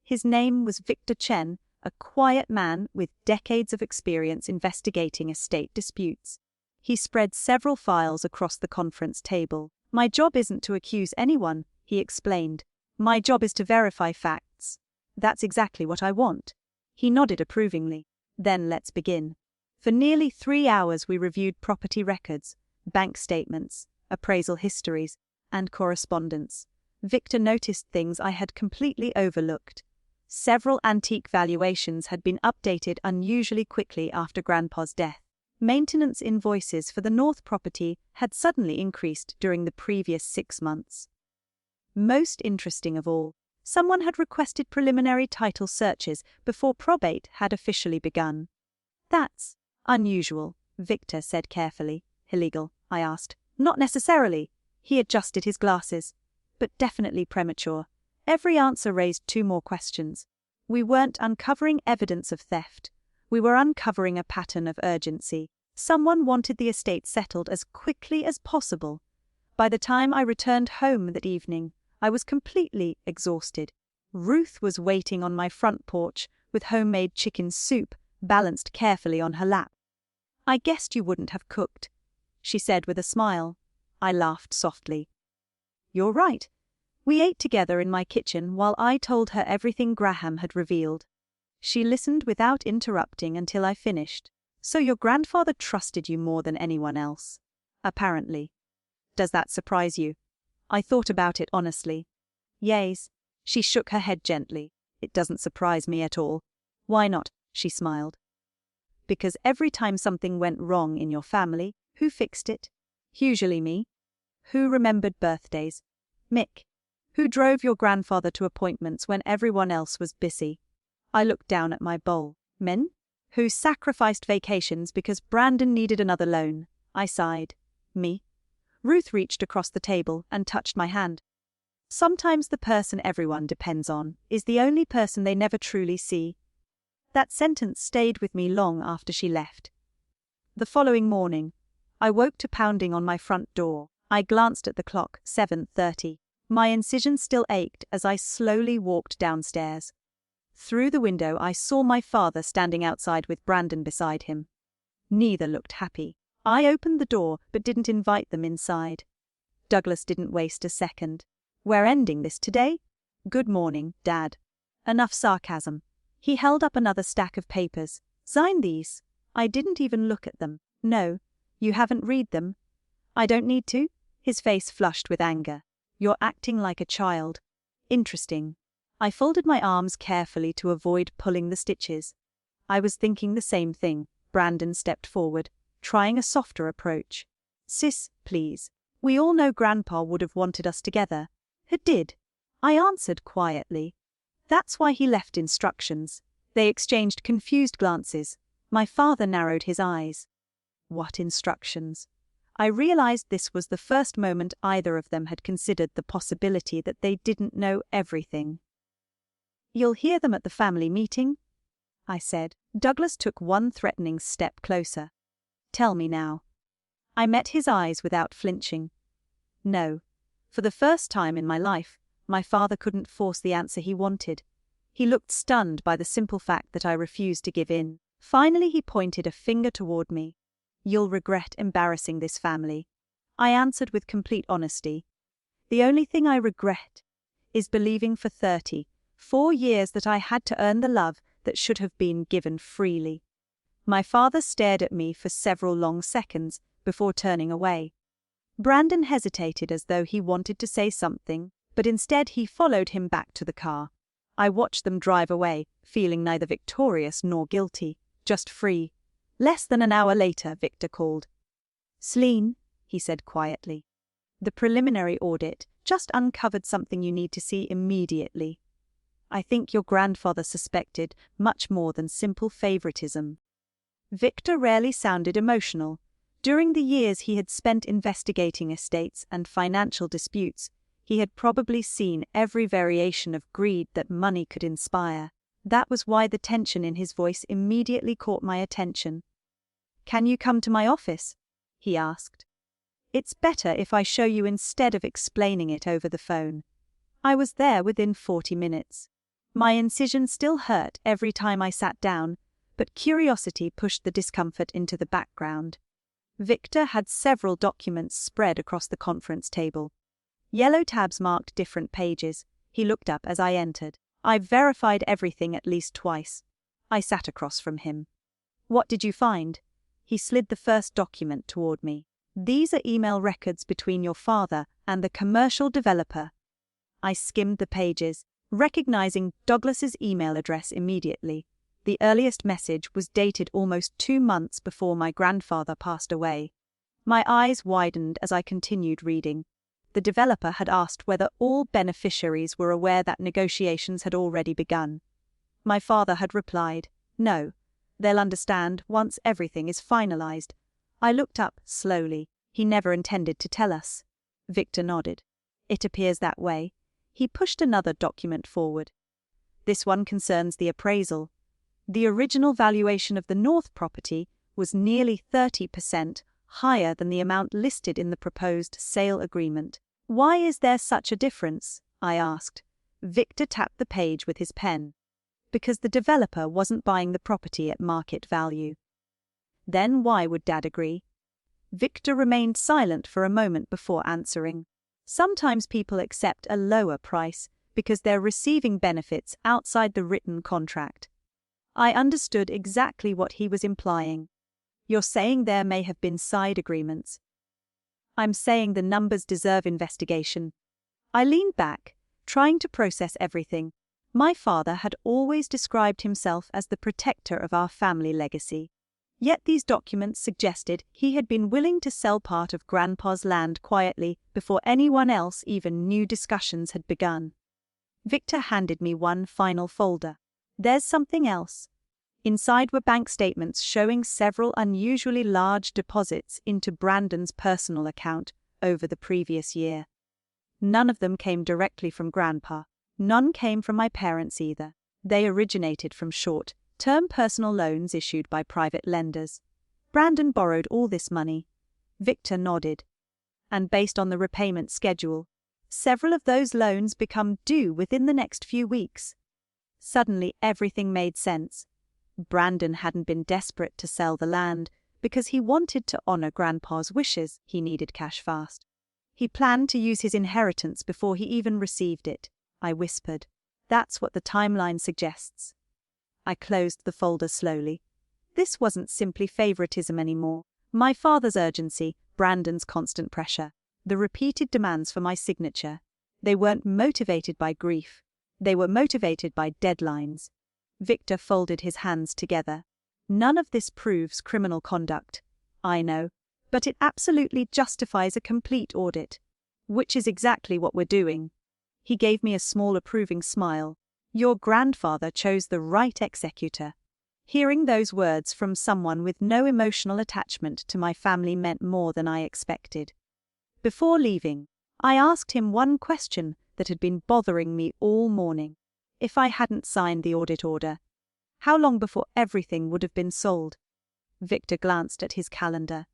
His name was Victor Chen, a quiet man with decades of experience investigating estate disputes. He spread several files across the conference table. My job isn't to accuse anyone, he explained. My job is to verify facts. That's exactly what I want. He nodded approvingly. Then let's begin. For nearly 3 hours we reviewed property records, bank statements, appraisal histories, and correspondence. Victor noticed things I had completely overlooked. Several antique valuations had been updated unusually quickly after Grandpa's death. Maintenance invoices for the North property had suddenly increased during the previous 6 months. Most interesting of all, someone had requested preliminary title searches before probate had officially begun. That's unusual, Victor said carefully. Illegal, I asked. Not necessarily. He adjusted his glasses. But definitely premature. Every answer raised 2 more questions. We weren't uncovering evidence of theft. We were uncovering a pattern of urgency. Someone wanted the estate settled as quickly as possible. By the time I returned home that evening, I was completely exhausted. Ruth was waiting on my front porch with homemade chicken soup balanced carefully on her lap. I guessed you wouldn't have cooked, she said with a smile. I laughed softly. You're right. We ate together in my kitchen while I told her everything Graham had revealed. She listened without interrupting until I finished. So your grandfather trusted you more than anyone else. Apparently. Does that surprise you? I thought about it honestly. Yes. She shook her head gently. It doesn't surprise me at all. Why not? She smiled. Because every time something went wrong in your family, who fixed it? Usually me. Who remembered birthdays? Mick. Who drove your grandfather to appointments when everyone else was busy? I looked down at my bowl. Men? Who sacrificed vacations because Brandon needed another loan? I sighed. Me. Ruth reached across the table and touched my hand. Sometimes the person everyone depends on is the only person they never truly see. That sentence stayed with me long after she left. The following morning, I woke to pounding on my front door. I glanced at the clock, 7:30. My incision still ached as I slowly walked downstairs. Through the window I saw my father standing outside with Brandon beside him. Neither looked happy. I opened the door but didn't invite them inside. Douglas didn't waste a second. We're ending this today? Good morning, Dad. Enough sarcasm. He held up another stack of papers. Sign these. I didn't even look at them. No, you haven't read them. I don't need to. His face flushed with anger. You're acting like a child. Interesting. I folded my arms carefully to avoid pulling the stitches. I was thinking the same thing. Brandon stepped forward, trying a softer approach. Sis, please. We all know Grandpa would have wanted us together. He did. I answered quietly. That's why he left instructions. They exchanged confused glances. My father narrowed his eyes. What instructions? I realized this was the first moment either of them had considered the possibility that they didn't know everything. "You'll hear them at the family meeting," I said. Douglas took one threatening step closer. "Tell me now." I met his eyes without flinching. No. For the first time in my life, my father couldn't force the answer he wanted. He looked stunned by the simple fact that I refused to give in. Finally, he pointed a finger toward me. "You'll regret embarrassing this family." I answered with complete honesty. "The only thing I regret is believing for 34 years that I had to earn the love that should have been given freely." My father stared at me for several long seconds before turning away. Brandon hesitated as though he wanted to say something, but instead he followed him back to the car. I watched them drive away, feeling neither victorious nor guilty, just free. Less than an hour later, Victor called. "Selene," he said quietly. "The preliminary audit just uncovered something you need to see immediately. I think your grandfather suspected much more than simple favoritism." Victor rarely sounded emotional. During the years he had spent investigating estates and financial disputes, he had probably seen every variation of greed that money could inspire. That was why the tension in his voice immediately caught my attention. "Can you come to my office?" he asked. "It's better if I show you instead of explaining it over the phone." I was there within 40 minutes. My incision still hurt every time I sat down, but curiosity pushed the discomfort into the background. Victor had several documents spread across the conference table. Yellow tabs marked different pages. He looked up as I entered. "I've verified everything at least twice." I sat across from him. "What did you find?" He slid the first document toward me. "These are email records between your father and the commercial developer." I skimmed the pages, recognizing Douglas's email address immediately. The earliest message was dated almost 2 months before my grandfather passed away. My eyes widened as I continued reading. The developer had asked whether all beneficiaries were aware that negotiations had already begun. My father had replied, "No, they'll understand once everything is finalized." I looked up slowly. "He never intended to tell us." Victor nodded. "It appears that way." He pushed another document forward. "This one concerns the appraisal. The original valuation of the North property was nearly 30% higher than the amount listed in the proposed sale agreement." "Why is there such a difference?" I asked. Victor tapped the page with his pen. "Because the developer wasn't buying the property at market value." "Then why would Dad agree?" Victor remained silent for a moment before answering. "Sometimes people accept a lower price because they're receiving benefits outside the written contract." I understood exactly what he was implying. "You're saying there may have been side agreements." "I'm saying the numbers deserve investigation." I leaned back, trying to process everything. My father had always described himself as the protector of our family legacy. Yet these documents suggested he had been willing to sell part of Grandpa's land quietly before anyone else even knew discussions had begun. Victor handed me one final folder. "There's something else." Inside were bank statements showing several unusually large deposits into Brandon's personal account over the previous year. None of them came directly from Grandpa. None came from my parents either. They originated from short-term personal loans issued by private lenders. Brandon borrowed all this money. Victor nodded. "And based on the repayment schedule, several of those loans become due within the next few weeks." Suddenly everything made sense. Brandon hadn't been desperate to sell the land because he wanted to honor Grandpa's wishes. He needed cash fast. He planned to use his inheritance before he even received it, I whispered. "That's what the timeline suggests." I closed the folder slowly. This wasn't simply favoritism anymore. My father's urgency, Brandon's constant pressure, the repeated demands for my signature. They weren't motivated by grief. They were motivated by deadlines. Victor folded his hands together. "None of this proves criminal conduct, I know, but it absolutely justifies a complete audit, which is exactly what we're doing." He gave me a small approving smile. "Your grandfather chose the right executor." Hearing those words from someone with no emotional attachment to my family meant more than I expected. Before leaving, I asked him one question that had been bothering me all morning. If I hadn't signed the audit order, how long before everything would have been sold? Victor glanced at his calendar.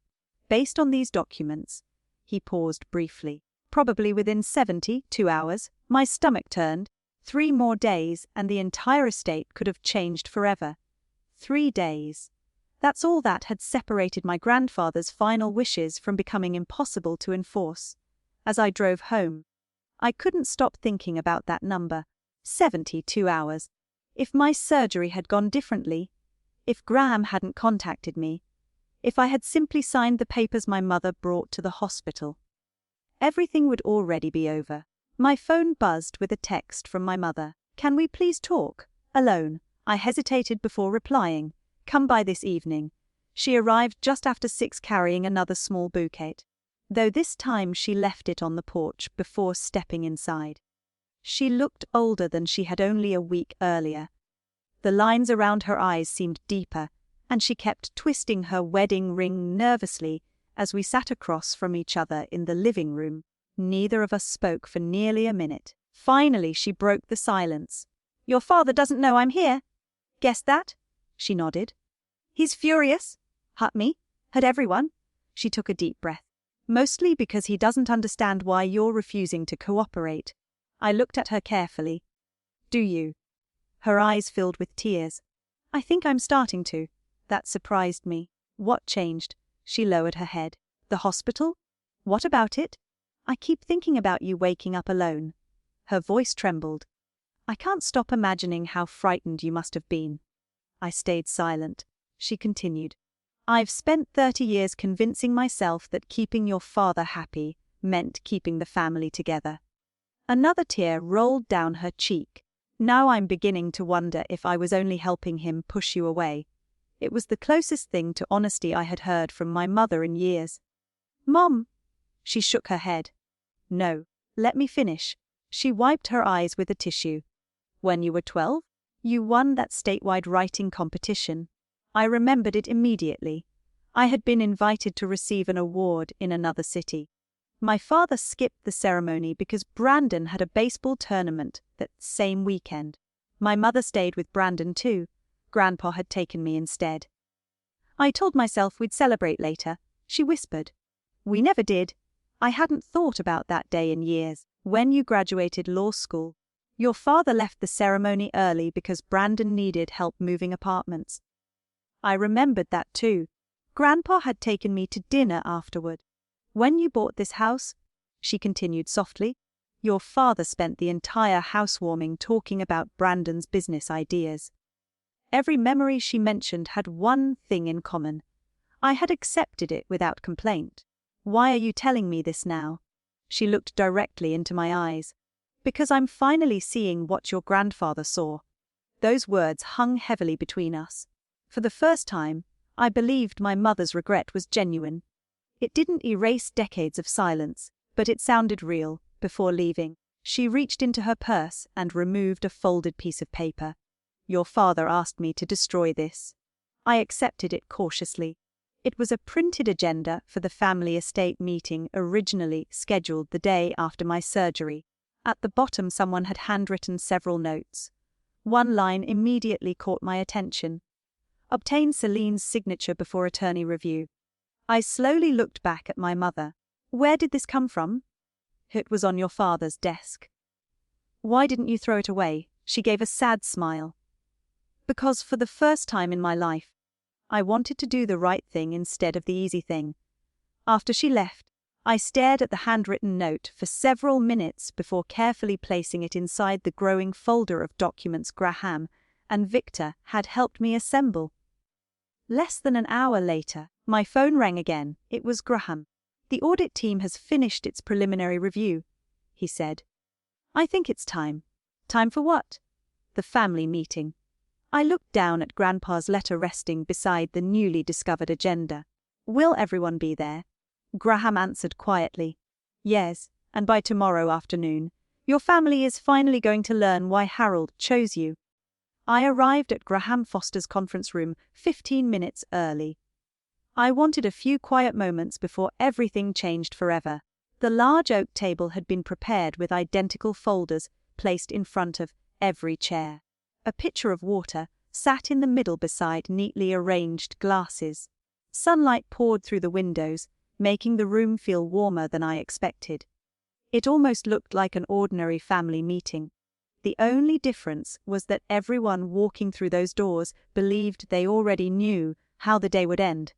Based on these documents, he paused briefly. Probably within 72 hours, my stomach turned. 3 more days and the entire estate could have changed forever. 3 days. That's all that had separated my grandfather's final wishes from becoming impossible to enforce. As I drove home, I couldn't stop thinking about that number. 72 hours. If my surgery had gone differently, if Graham hadn't contacted me, if I had simply signed the papers my mother brought to the hospital, everything would already be over. My phone buzzed with a text from my mother. "Can we please talk? Alone." I hesitated before replying. "Come by this evening." She arrived just after 6 carrying another small bouquet, though this time she left it on the porch before stepping inside. She looked older than she had only a week earlier. The lines around her eyes seemed deeper, and she kept twisting her wedding ring nervously as we sat across from each other in the living room. Neither of us spoke for nearly a minute. Finally, she broke the silence. "Your father doesn't know I'm here." "Guessed that?" She nodded. "He's furious." "Hurt me? Hurt everyone?" She took a deep breath. "Mostly because he doesn't understand why you're refusing to cooperate." I looked at her carefully. "Do you?" Her eyes filled with tears. "I think I'm starting to." That surprised me. "What changed?" She lowered her head. "The hospital? What about it?" "I keep thinking about you waking up alone." Her voice trembled. "I can't stop imagining how frightened you must have been." I stayed silent. She continued. "I've spent 30 years convincing myself that keeping your father happy meant keeping the family together." Another tear rolled down her cheek. "Now I'm beginning to wonder if I was only helping him push you away." It was the closest thing to honesty I had heard from my mother in years. "Mom!" She shook her head. "No, let me finish." She wiped her eyes with a tissue. "When you were 12, you won that statewide writing competition." I remembered it immediately. I had been invited to receive an award in another city. My father skipped the ceremony because Brandon had a baseball tournament that same weekend. My mother stayed with Brandon too. Grandpa had taken me instead. "I told myself we'd celebrate later," she whispered. "We never did." I hadn't thought about that day in years. "When you graduated law school, your father left the ceremony early because Brandon needed help moving apartments." I remembered that too. Grandpa had taken me to dinner afterward. "When you bought this house," she continued softly, "your father spent the entire housewarming talking about Brandon's business ideas." Every memory she mentioned had one thing in common. I had accepted it without complaint. "Why are you telling me this now?" She looked directly into my eyes. "Because I'm finally seeing what your grandfather saw." Those words hung heavily between us. For the first time, I believed my mother's regret was genuine. It didn't erase decades of silence, but it sounded real. Before leaving, she reached into her purse and removed a folded piece of paper. "Your father asked me to destroy this." I accepted it cautiously. It was a printed agenda for the family estate meeting originally scheduled the day after my surgery. At the bottom someone had handwritten several notes. One line immediately caught my attention. "Obtain Selene's signature before attorney review." I slowly looked back at my mother. "Where did this come from?" "It was on your father's desk." "Why didn't you throw it away?" She gave a sad smile. "Because for the first time in my life, I wanted to do the right thing instead of the easy thing." After she left, I stared at the handwritten note for several minutes before carefully placing it inside the growing folder of documents Graham and Victor had helped me assemble. Less than an hour later, my phone rang again. It was Graham. "The audit team has finished its preliminary review," he said. "I think it's time." "Time for what?" "The family meeting." I looked down at Grandpa's letter resting beside the newly discovered agenda. "Will everyone be there?" Graham answered quietly. "Yes, and by tomorrow afternoon, your family is finally going to learn why Harold chose you." I arrived at Graham Foster's conference room 15 minutes early. I wanted a few quiet moments before everything changed forever. The large oak table had been prepared with identical folders placed in front of every chair. A pitcher of water sat in the middle beside neatly arranged glasses. Sunlight poured through the windows, making the room feel warmer than I expected. It almost looked like an ordinary family meeting. The only difference was that everyone walking through those doors believed they already knew how the day would end.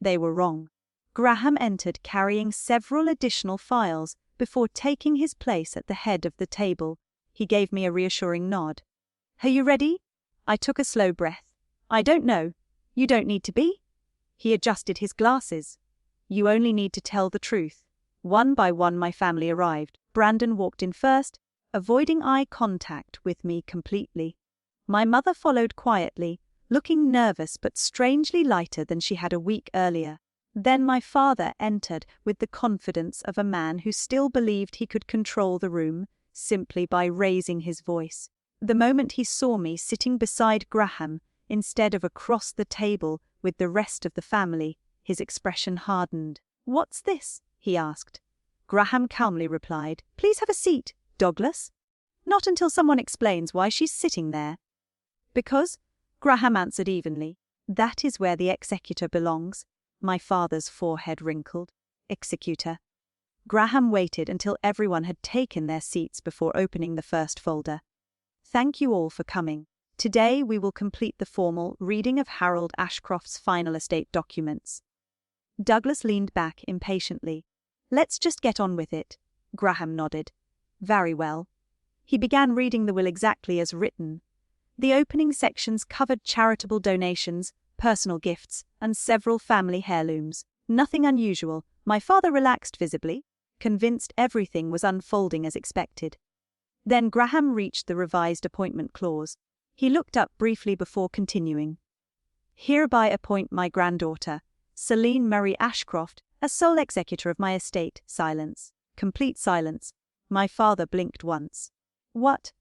They were wrong. Graham entered carrying several additional files before taking his place at the head of the table. He gave me a reassuring nod. "Are you ready?" I took a slow breath. "I don't know. You don't need to be." He adjusted his glasses. "You only need to tell the truth." One by one my family arrived. Brandon walked in first, avoiding eye contact with me completely. My mother followed quietly, looking nervous but strangely lighter than she had a week earlier. Then my father entered with the confidence of a man who still believed he could control the room simply by raising his voice. The moment he saw me sitting beside Graham instead of across the table with the rest of the family, his expression hardened. "What's this?" he asked. Graham calmly replied, "Please have a seat, Douglas." "Not until someone explains why she's sitting there." "Because," Graham answered evenly, "that is where the executor belongs." My father's forehead wrinkled. "Executor." Graham waited until everyone had taken their seats before opening the first folder. "Thank you all for coming. Today we will complete the formal reading of Harold Ashcroft's final estate documents." Douglas leaned back impatiently. "Let's just get on with it." Graham nodded. "Very well." He began reading the will exactly as written. The opening sections covered charitable donations, personal gifts, and several family heirlooms. Nothing unusual. My father relaxed visibly, convinced everything was unfolding as expected. Then Graham reached the revised appointment clause. He looked up briefly before continuing. "Hereby appoint my granddaughter, Selene Murray Ashcroft, as sole executor of my estate." Silence. Complete silence. My father blinked once. "What?"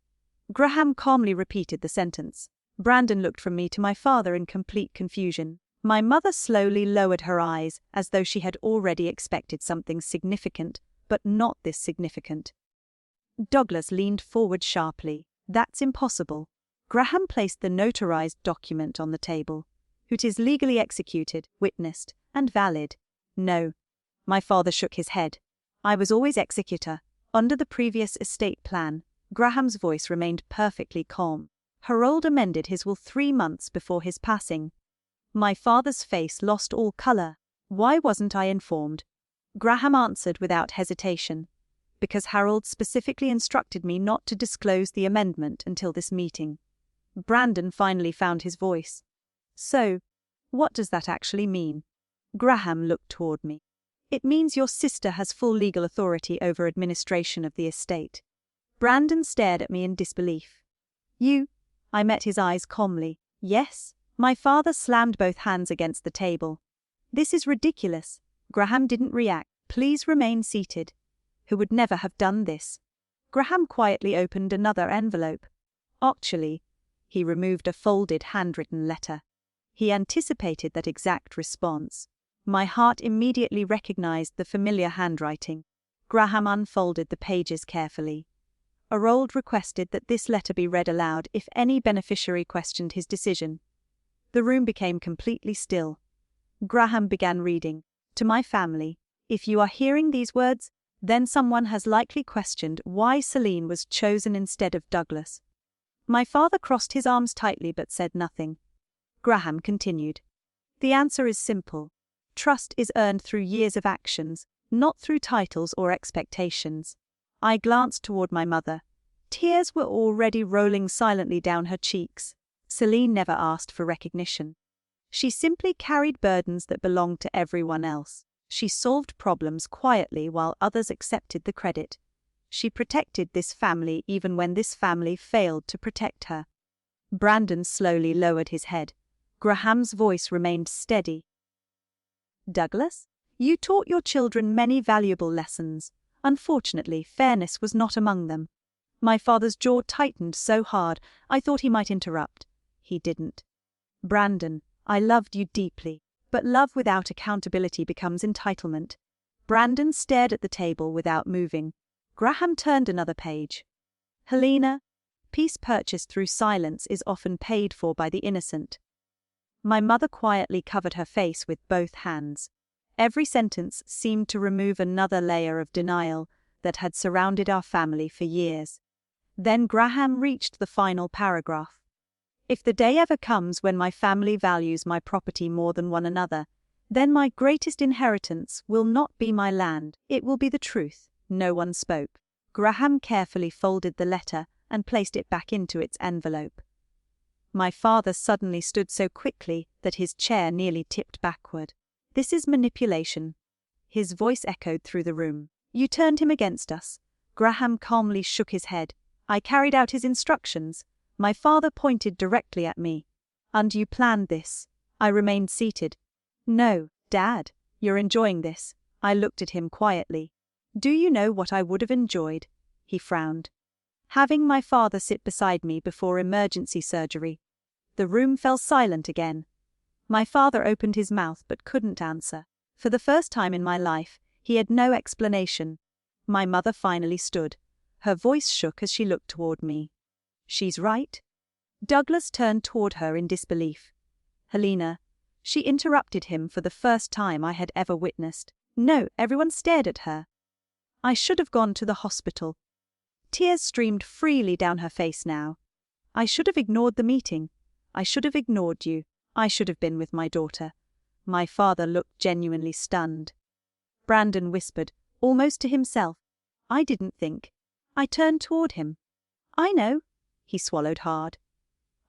Graham calmly repeated the sentence. Brandon looked from me to my father in complete confusion. My mother slowly lowered her eyes as though she had already expected something significant, but not this significant. Douglas leaned forward sharply. "That's impossible." Graham placed the notarized document on the table. "It is legally executed, witnessed, and valid." "No." My father shook his head. "I was always executor. Under the previous estate plan." Graham's voice remained perfectly calm. "Harold amended his will 3 months before his passing." My father's face lost all color. "Why wasn't I informed?" Graham answered without hesitation. "Because Harold specifically instructed me not to disclose the amendment until this meeting." Brandon finally found his voice. "So, what does that actually mean?" Graham looked toward me. "It means your sister has full legal authority over administration of the estate." Brandon stared at me in disbelief. "You?" I met his eyes calmly. "Yes." My father slammed both hands against the table. "This is ridiculous." Graham didn't react. "Please remain seated." "Who would never have done this?" Graham quietly opened another envelope. "Actually," he removed a folded handwritten letter. He anticipated that exact response. My heart immediately recognized the familiar handwriting. Graham unfolded the pages carefully. Harold requested that this letter be read aloud if any beneficiary questioned his decision. The room became completely still. Graham began reading. "To my family, if you are hearing these words, then someone has likely questioned why Selene was chosen instead of Douglas." My father crossed his arms tightly but said nothing. Graham continued. "The answer is simple. Trust is earned through years of actions, not through titles or expectations." I glanced toward my mother. Tears were already rolling silently down her cheeks. Selene never asked for recognition. She simply carried burdens that belonged to everyone else. She solved problems quietly while others accepted the credit. She protected this family even when this family failed to protect her. Brandon slowly lowered his head. Graham's voice remained steady. "Douglas, you taught your children many valuable lessons. Unfortunately, fairness was not among them." My father's jaw tightened so hard, I thought he might interrupt. He didn't. Brandon, I loved you deeply, but love without accountability becomes entitlement. Brandon stared at the table without moving. Graham turned another page. Helena, peace purchased through silence is often paid for by the innocent. My mother quietly covered her face with both hands. Every sentence seemed to remove another layer of denial that had surrounded our family for years. Then Graham reached the final paragraph. If the day ever comes when my family values my property more than one another, then my greatest inheritance will not be my land, it will be the truth. No one spoke. Graham carefully folded the letter and placed it back into its envelope. My father suddenly stood so quickly that his chair nearly tipped backward. This is manipulation. His voice echoed through the room. You turned him against us. Graham calmly shook his head. I carried out his instructions. My father pointed directly at me. And you planned this. I remained seated. No, Dad, you're enjoying this. I looked at him quietly. Do you know what I would have enjoyed? He frowned. Having my father sit beside me before emergency surgery. The room fell silent again. My father opened his mouth but couldn't answer. For the first time in my life, he had no explanation. My mother finally stood. Her voice shook as she looked toward me. She's right. Douglas turned toward her in disbelief. Helena. She interrupted him for the first time I had ever witnessed. No, everyone stared at her. I should have gone to the hospital. Tears streamed freely down her face now. I should have ignored the meeting. I should have ignored you. I should have been with my daughter. My father looked genuinely stunned. Brandon whispered, almost to himself. I didn't think. I turned toward him. I know. He swallowed hard.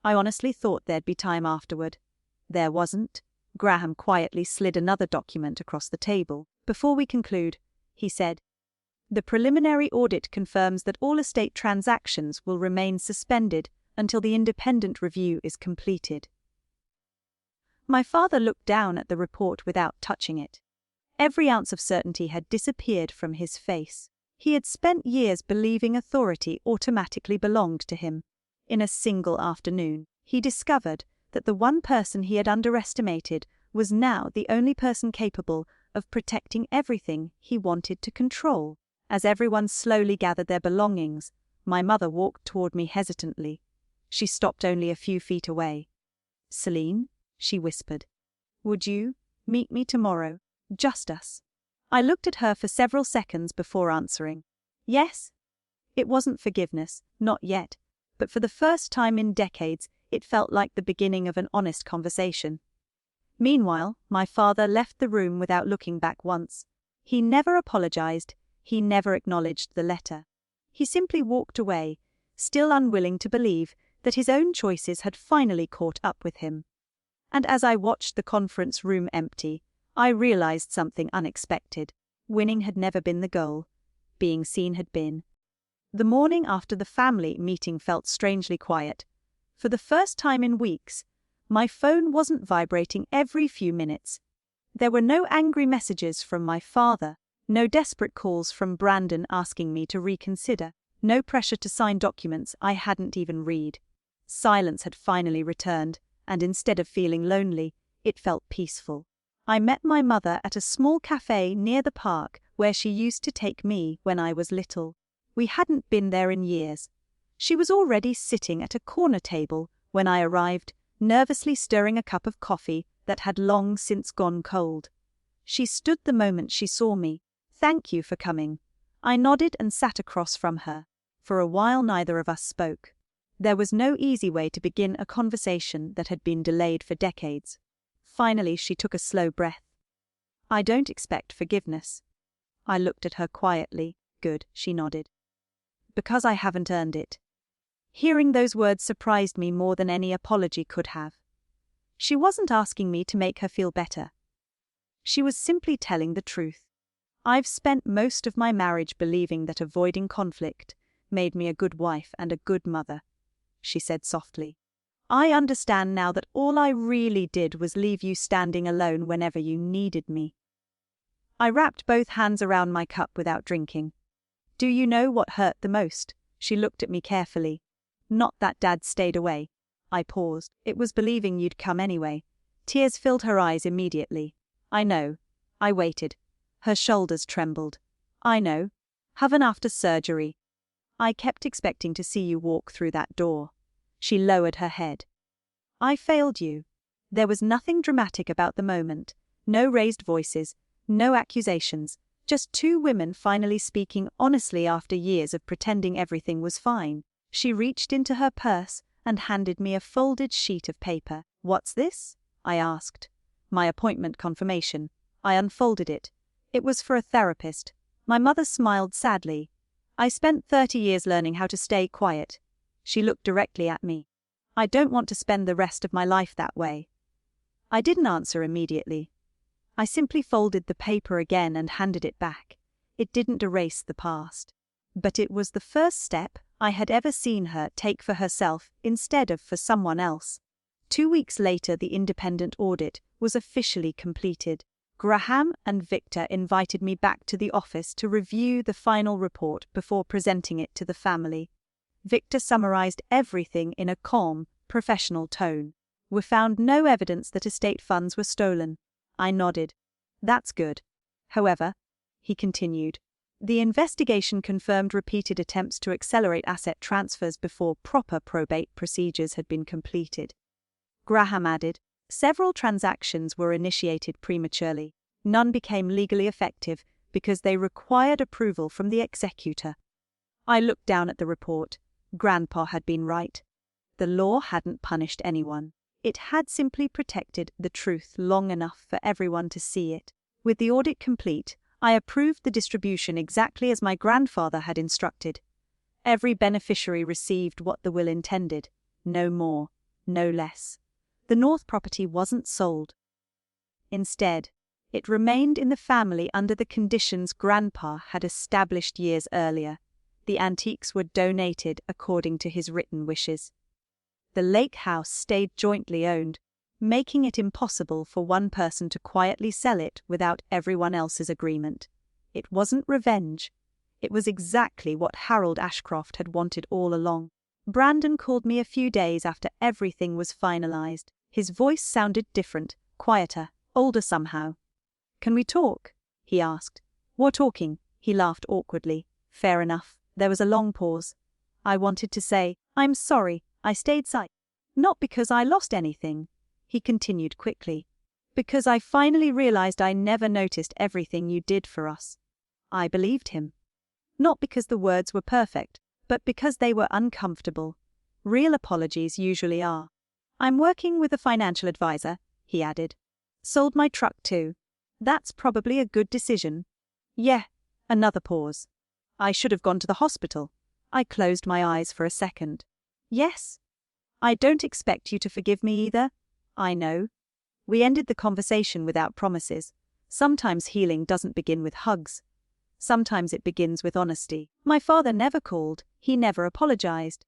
I honestly thought there'd be time afterward. There wasn't. Graham quietly slid another document across the table. Before we conclude, he said, the preliminary audit confirms that all estate transactions will remain suspended until the independent review is completed. My father looked down at the report without touching it. Every ounce of certainty had disappeared from his face. He had spent years believing authority automatically belonged to him. In a single afternoon, he discovered that the one person he had underestimated was now the only person capable of protecting everything he wanted to control. As everyone slowly gathered their belongings, my mother walked toward me hesitantly. She stopped only a few feet away. Selene, she whispered, would you meet me tomorrow? Just us. I looked at her for several seconds before answering. Yes. It wasn't forgiveness, not yet, but for the first time in decades, it felt like the beginning of an honest conversation. Meanwhile, my father left the room without looking back once. He never apologized. He never acknowledged the letter. He simply walked away, still unwilling to believe that his own choices had finally caught up with him. And as I watched the conference room empty, I realized something unexpected. Winning had never been the goal. Being seen had been. The morning after the family meeting felt strangely quiet. For the first time in weeks, my phone wasn't vibrating every few minutes. There were no angry messages from my father. No desperate calls from Brandon asking me to reconsider. No pressure to sign documents I hadn't even read. Silence had finally returned, and instead of feeling lonely, it felt peaceful. I met my mother at a small cafe near the park where she used to take me when I was little. We hadn't been there in years. She was already sitting at a corner table when I arrived, nervously stirring a cup of coffee that had long since gone cold. She stood the moment she saw me. Thank you for coming. I nodded and sat across from her. For a while neither of us spoke. There was no easy way to begin a conversation that had been delayed for decades. Finally she took a slow breath. I don't expect forgiveness. I looked at her quietly. Good, she nodded. Because I haven't earned it. Hearing those words surprised me more than any apology could have. She wasn't asking me to make her feel better. She was simply telling the truth. I've spent most of my marriage believing that avoiding conflict made me a good wife and a good mother, she said softly. I understand now that all I really did was leave you standing alone whenever you needed me. I wrapped both hands around my cup without drinking. Do you know what hurt the most? She looked at me carefully. Not that Dad stayed away. I paused. It was believing you'd come anyway. Tears filled her eyes immediately. I know. I waited. Her shoulders trembled. I know. Haven after surgery. I kept expecting to see you walk through that door. She lowered her head. I failed you. There was nothing dramatic about the moment. No raised voices, no accusations, just two women finally speaking honestly after years of pretending everything was fine. She reached into her purse and handed me a folded sheet of paper. What's this? I asked. My appointment confirmation. I unfolded it. It was for a therapist. My mother smiled sadly. I spent 30 years learning how to stay quiet. She looked directly at me. I don't want to spend the rest of my life that way. I didn't answer immediately. I simply folded the paper again and handed it back. It didn't erase the past. But it was the first step I had ever seen her take for herself instead of for someone else. 2 weeks later, the independent audit was officially completed. Graham and Victor invited me back to the office to review the final report before presenting it to the family. Victor summarized everything in a calm, professional tone. We found no evidence that estate funds were stolen. I nodded. That's good. However, he continued, the investigation confirmed repeated attempts to accelerate asset transfers before proper probate procedures had been completed. Graham added, several transactions were initiated prematurely. None became legally effective because they required approval from the executor. I looked down at the report. Grandpa had been right. The law hadn't punished anyone. It had simply protected the truth long enough for everyone to see it. With the audit complete, I approved the distribution exactly as my grandfather had instructed. Every beneficiary received what the will intended. No more, no less. The North property wasn't sold. Instead, it remained in the family under the conditions Grandpa had established years earlier. The antiques were donated according to his written wishes. The lake house stayed jointly owned, making it impossible for one person to quietly sell it without everyone else's agreement. It wasn't revenge. It was exactly what Harold Ashcroft had wanted all along. Brandon called me a few days after everything was finalized. His voice sounded different, quieter, older somehow. Can we talk? He asked. We're talking, he laughed awkwardly. Fair enough. There was a long pause. I wanted to say, I'm sorry, I stayed silent. Not because I lost anything, he continued quickly. Because I finally realized I never noticed everything you did for us. I believed him. Not because the words were perfect, but because they were uncomfortable. Real apologies usually are. I'm working with a financial advisor, he added. Sold my truck too. That's probably a good decision. Yeah. Another pause. I should have gone to the hospital. I closed my eyes for a second. Yes. I don't expect you to forgive me either. I know. We ended the conversation without promises. Sometimes healing doesn't begin with hugs. Sometimes it begins with honesty. My father never called. He never apologized.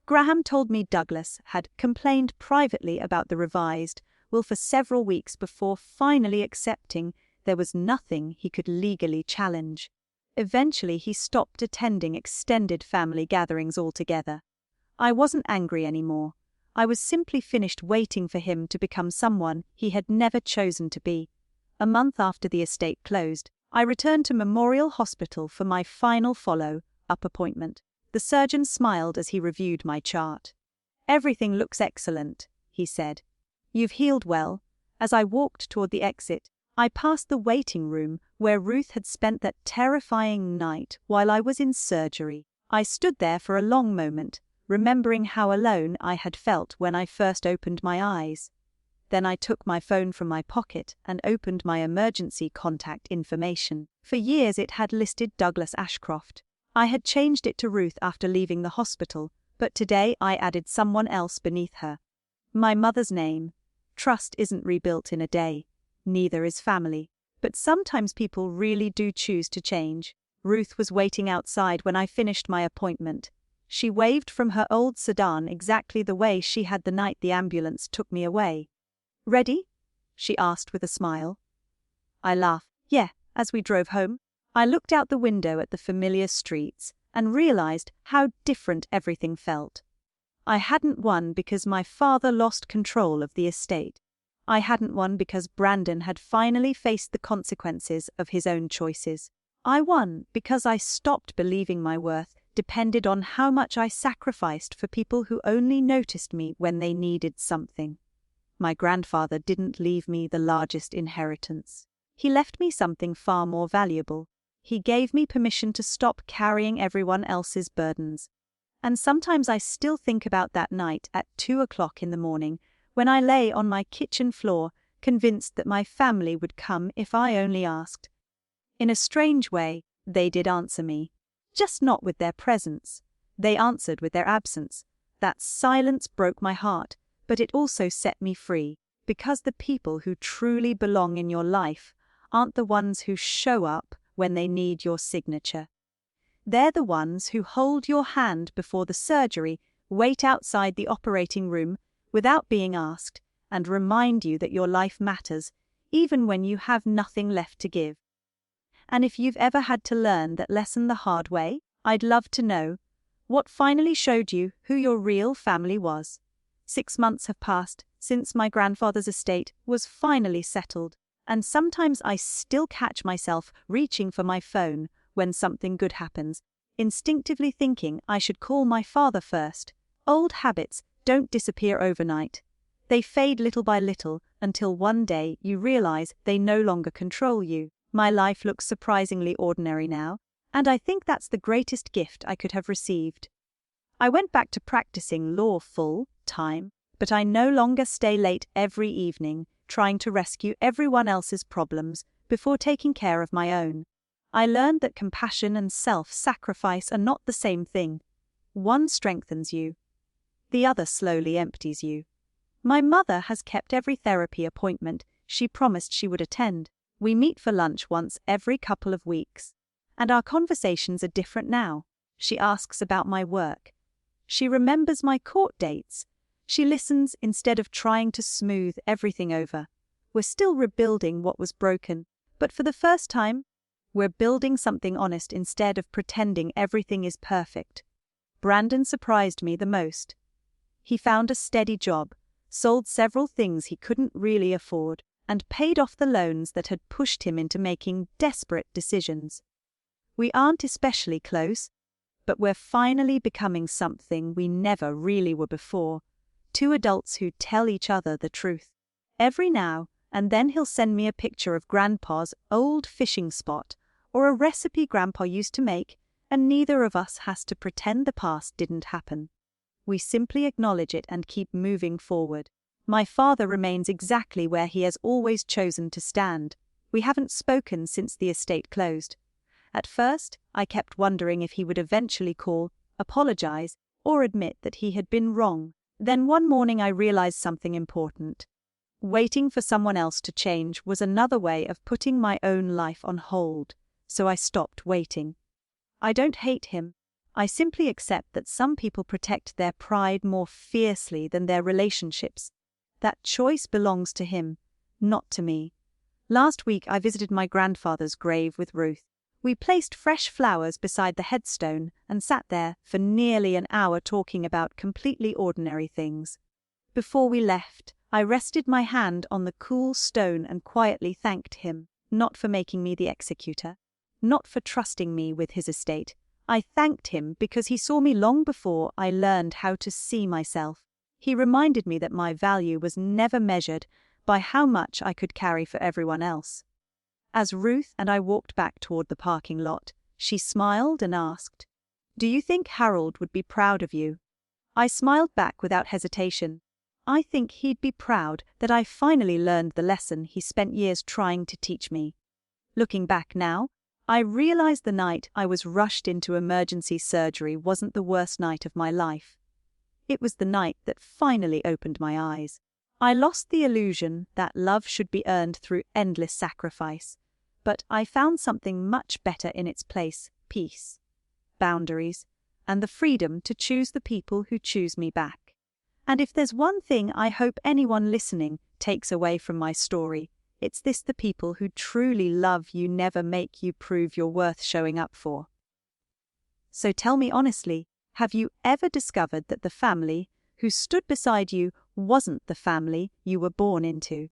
Graham told me Douglas had complained privately about the revised will for several weeks before finally accepting there was nothing he could legally challenge. Eventually, he stopped attending extended family gatherings altogether. I wasn't angry anymore. I was simply finished waiting for him to become someone he had never chosen to be. A month after the estate closed, I returned to Memorial Hospital for my final follow-up appointment. The surgeon smiled as he reviewed my chart. Everything looks excellent, he said. You've healed well. As I walked toward the exit, I passed the waiting room where Ruth had spent that terrifying night while I was in surgery. I stood there for a long moment, remembering how alone I had felt when I first opened my eyes. Then I took my phone from my pocket and opened my emergency contact information. For years it had listed Douglas Ashcroft. I had changed it to Ruth after leaving the hospital, but today I added someone else beneath her. My mother's name. Trust isn't rebuilt in a day. Neither is family. But sometimes people really do choose to change. Ruth was waiting outside when I finished my appointment. She waved from her old sedan exactly the way she had the night the ambulance took me away. Ready? She asked with a smile. I laughed. Yeah, as we drove home. I looked out the window at the familiar streets and realized how different everything felt. I hadn't won because my father lost control of the estate. I hadn't won because Brandon had finally faced the consequences of his own choices. I won because I stopped believing my worth depended on how much I sacrificed for people who only noticed me when they needed something. My grandfather didn't leave me the largest inheritance. He left me something far more valuable. He gave me permission to stop carrying everyone else's burdens. And sometimes I still think about that night at 2 o'clock in the morning when I lay on my kitchen floor, convinced that my family would come if I only asked. In a strange way, they did answer me. Just not with their presence. They answered with their absence. That silence broke my heart, but it also set me free, because the people who truly belong in your life aren't the ones who show up when they need your signature. They're the ones who hold your hand before the surgery, wait outside the operating room without being asked, and remind you that your life matters, even when you have nothing left to give. And if you've ever had to learn that lesson the hard way, I'd love to know what finally showed you who your real family was. 6 months have passed since my grandfather's estate was finally settled, and sometimes I still catch myself reaching for my phone when something good happens, instinctively thinking I should call my father first. Old habits don't disappear overnight. They fade little by little until one day you realize they no longer control you. My life looks surprisingly ordinary now, and I think that's the greatest gift I could have received. I went back to practicing law full-time, but I no longer stay late every evening trying to rescue everyone else's problems before taking care of my own. I learned that compassion and self-sacrifice are not the same thing. One strengthens you, the other slowly empties you. My mother has kept every therapy appointment she promised she would attend. We meet for lunch once every couple of weeks, and our conversations are different now. She asks about my work. She remembers my court dates. She listens instead of trying to smooth everything over. We're still rebuilding what was broken, but for the first time, we're building something honest instead of pretending everything is perfect. Brandon surprised me the most. He found a steady job, sold several things he couldn't really afford, and paid off the loans that had pushed him into making desperate decisions. We aren't especially close, but we're finally becoming something we never really were before. 2 adults who tell each other the truth. Every now and then he'll send me a picture of Grandpa's old fishing spot or a recipe Grandpa used to make, and neither of us has to pretend the past didn't happen. We simply acknowledge it and keep moving forward. My father remains exactly where he has always chosen to stand. We haven't spoken since the estate closed. At first, I kept wondering if he would eventually call, apologize, or admit that he had been wrong. Then one morning I realized something important. Waiting for someone else to change was another way of putting my own life on hold, so I stopped waiting. I don't hate him. I simply accept that some people protect their pride more fiercely than their relationships. That choice belongs to him, not to me. Last week I visited my grandfather's grave with Ruth. We placed fresh flowers beside the headstone and sat there for nearly an hour talking about completely ordinary things. Before we left, I rested my hand on the cool stone and quietly thanked him, not for making me the executor, not for trusting me with his estate. I thanked him because he saw me long before I learned how to see myself. He reminded me that my value was never measured by how much I could carry for everyone else. As Ruth and I walked back toward the parking lot, she smiled and asked, "Do you think Harold would be proud of you?" I smiled back without hesitation. I think he'd be proud that I finally learned the lesson he spent years trying to teach me. Looking back now, I realized the night I was rushed into emergency surgery wasn't the worst night of my life. It was the night that finally opened my eyes. I lost the illusion that love should be earned through endless sacrifice, but I found something much better in its place: peace, boundaries, and the freedom to choose the people who choose me back. And if there's one thing I hope anyone listening takes away from my story, it's this: the people who truly love you never make you prove your worth showing up for. So tell me honestly, have you ever discovered that the family who stood beside you wasn't the family you were born into?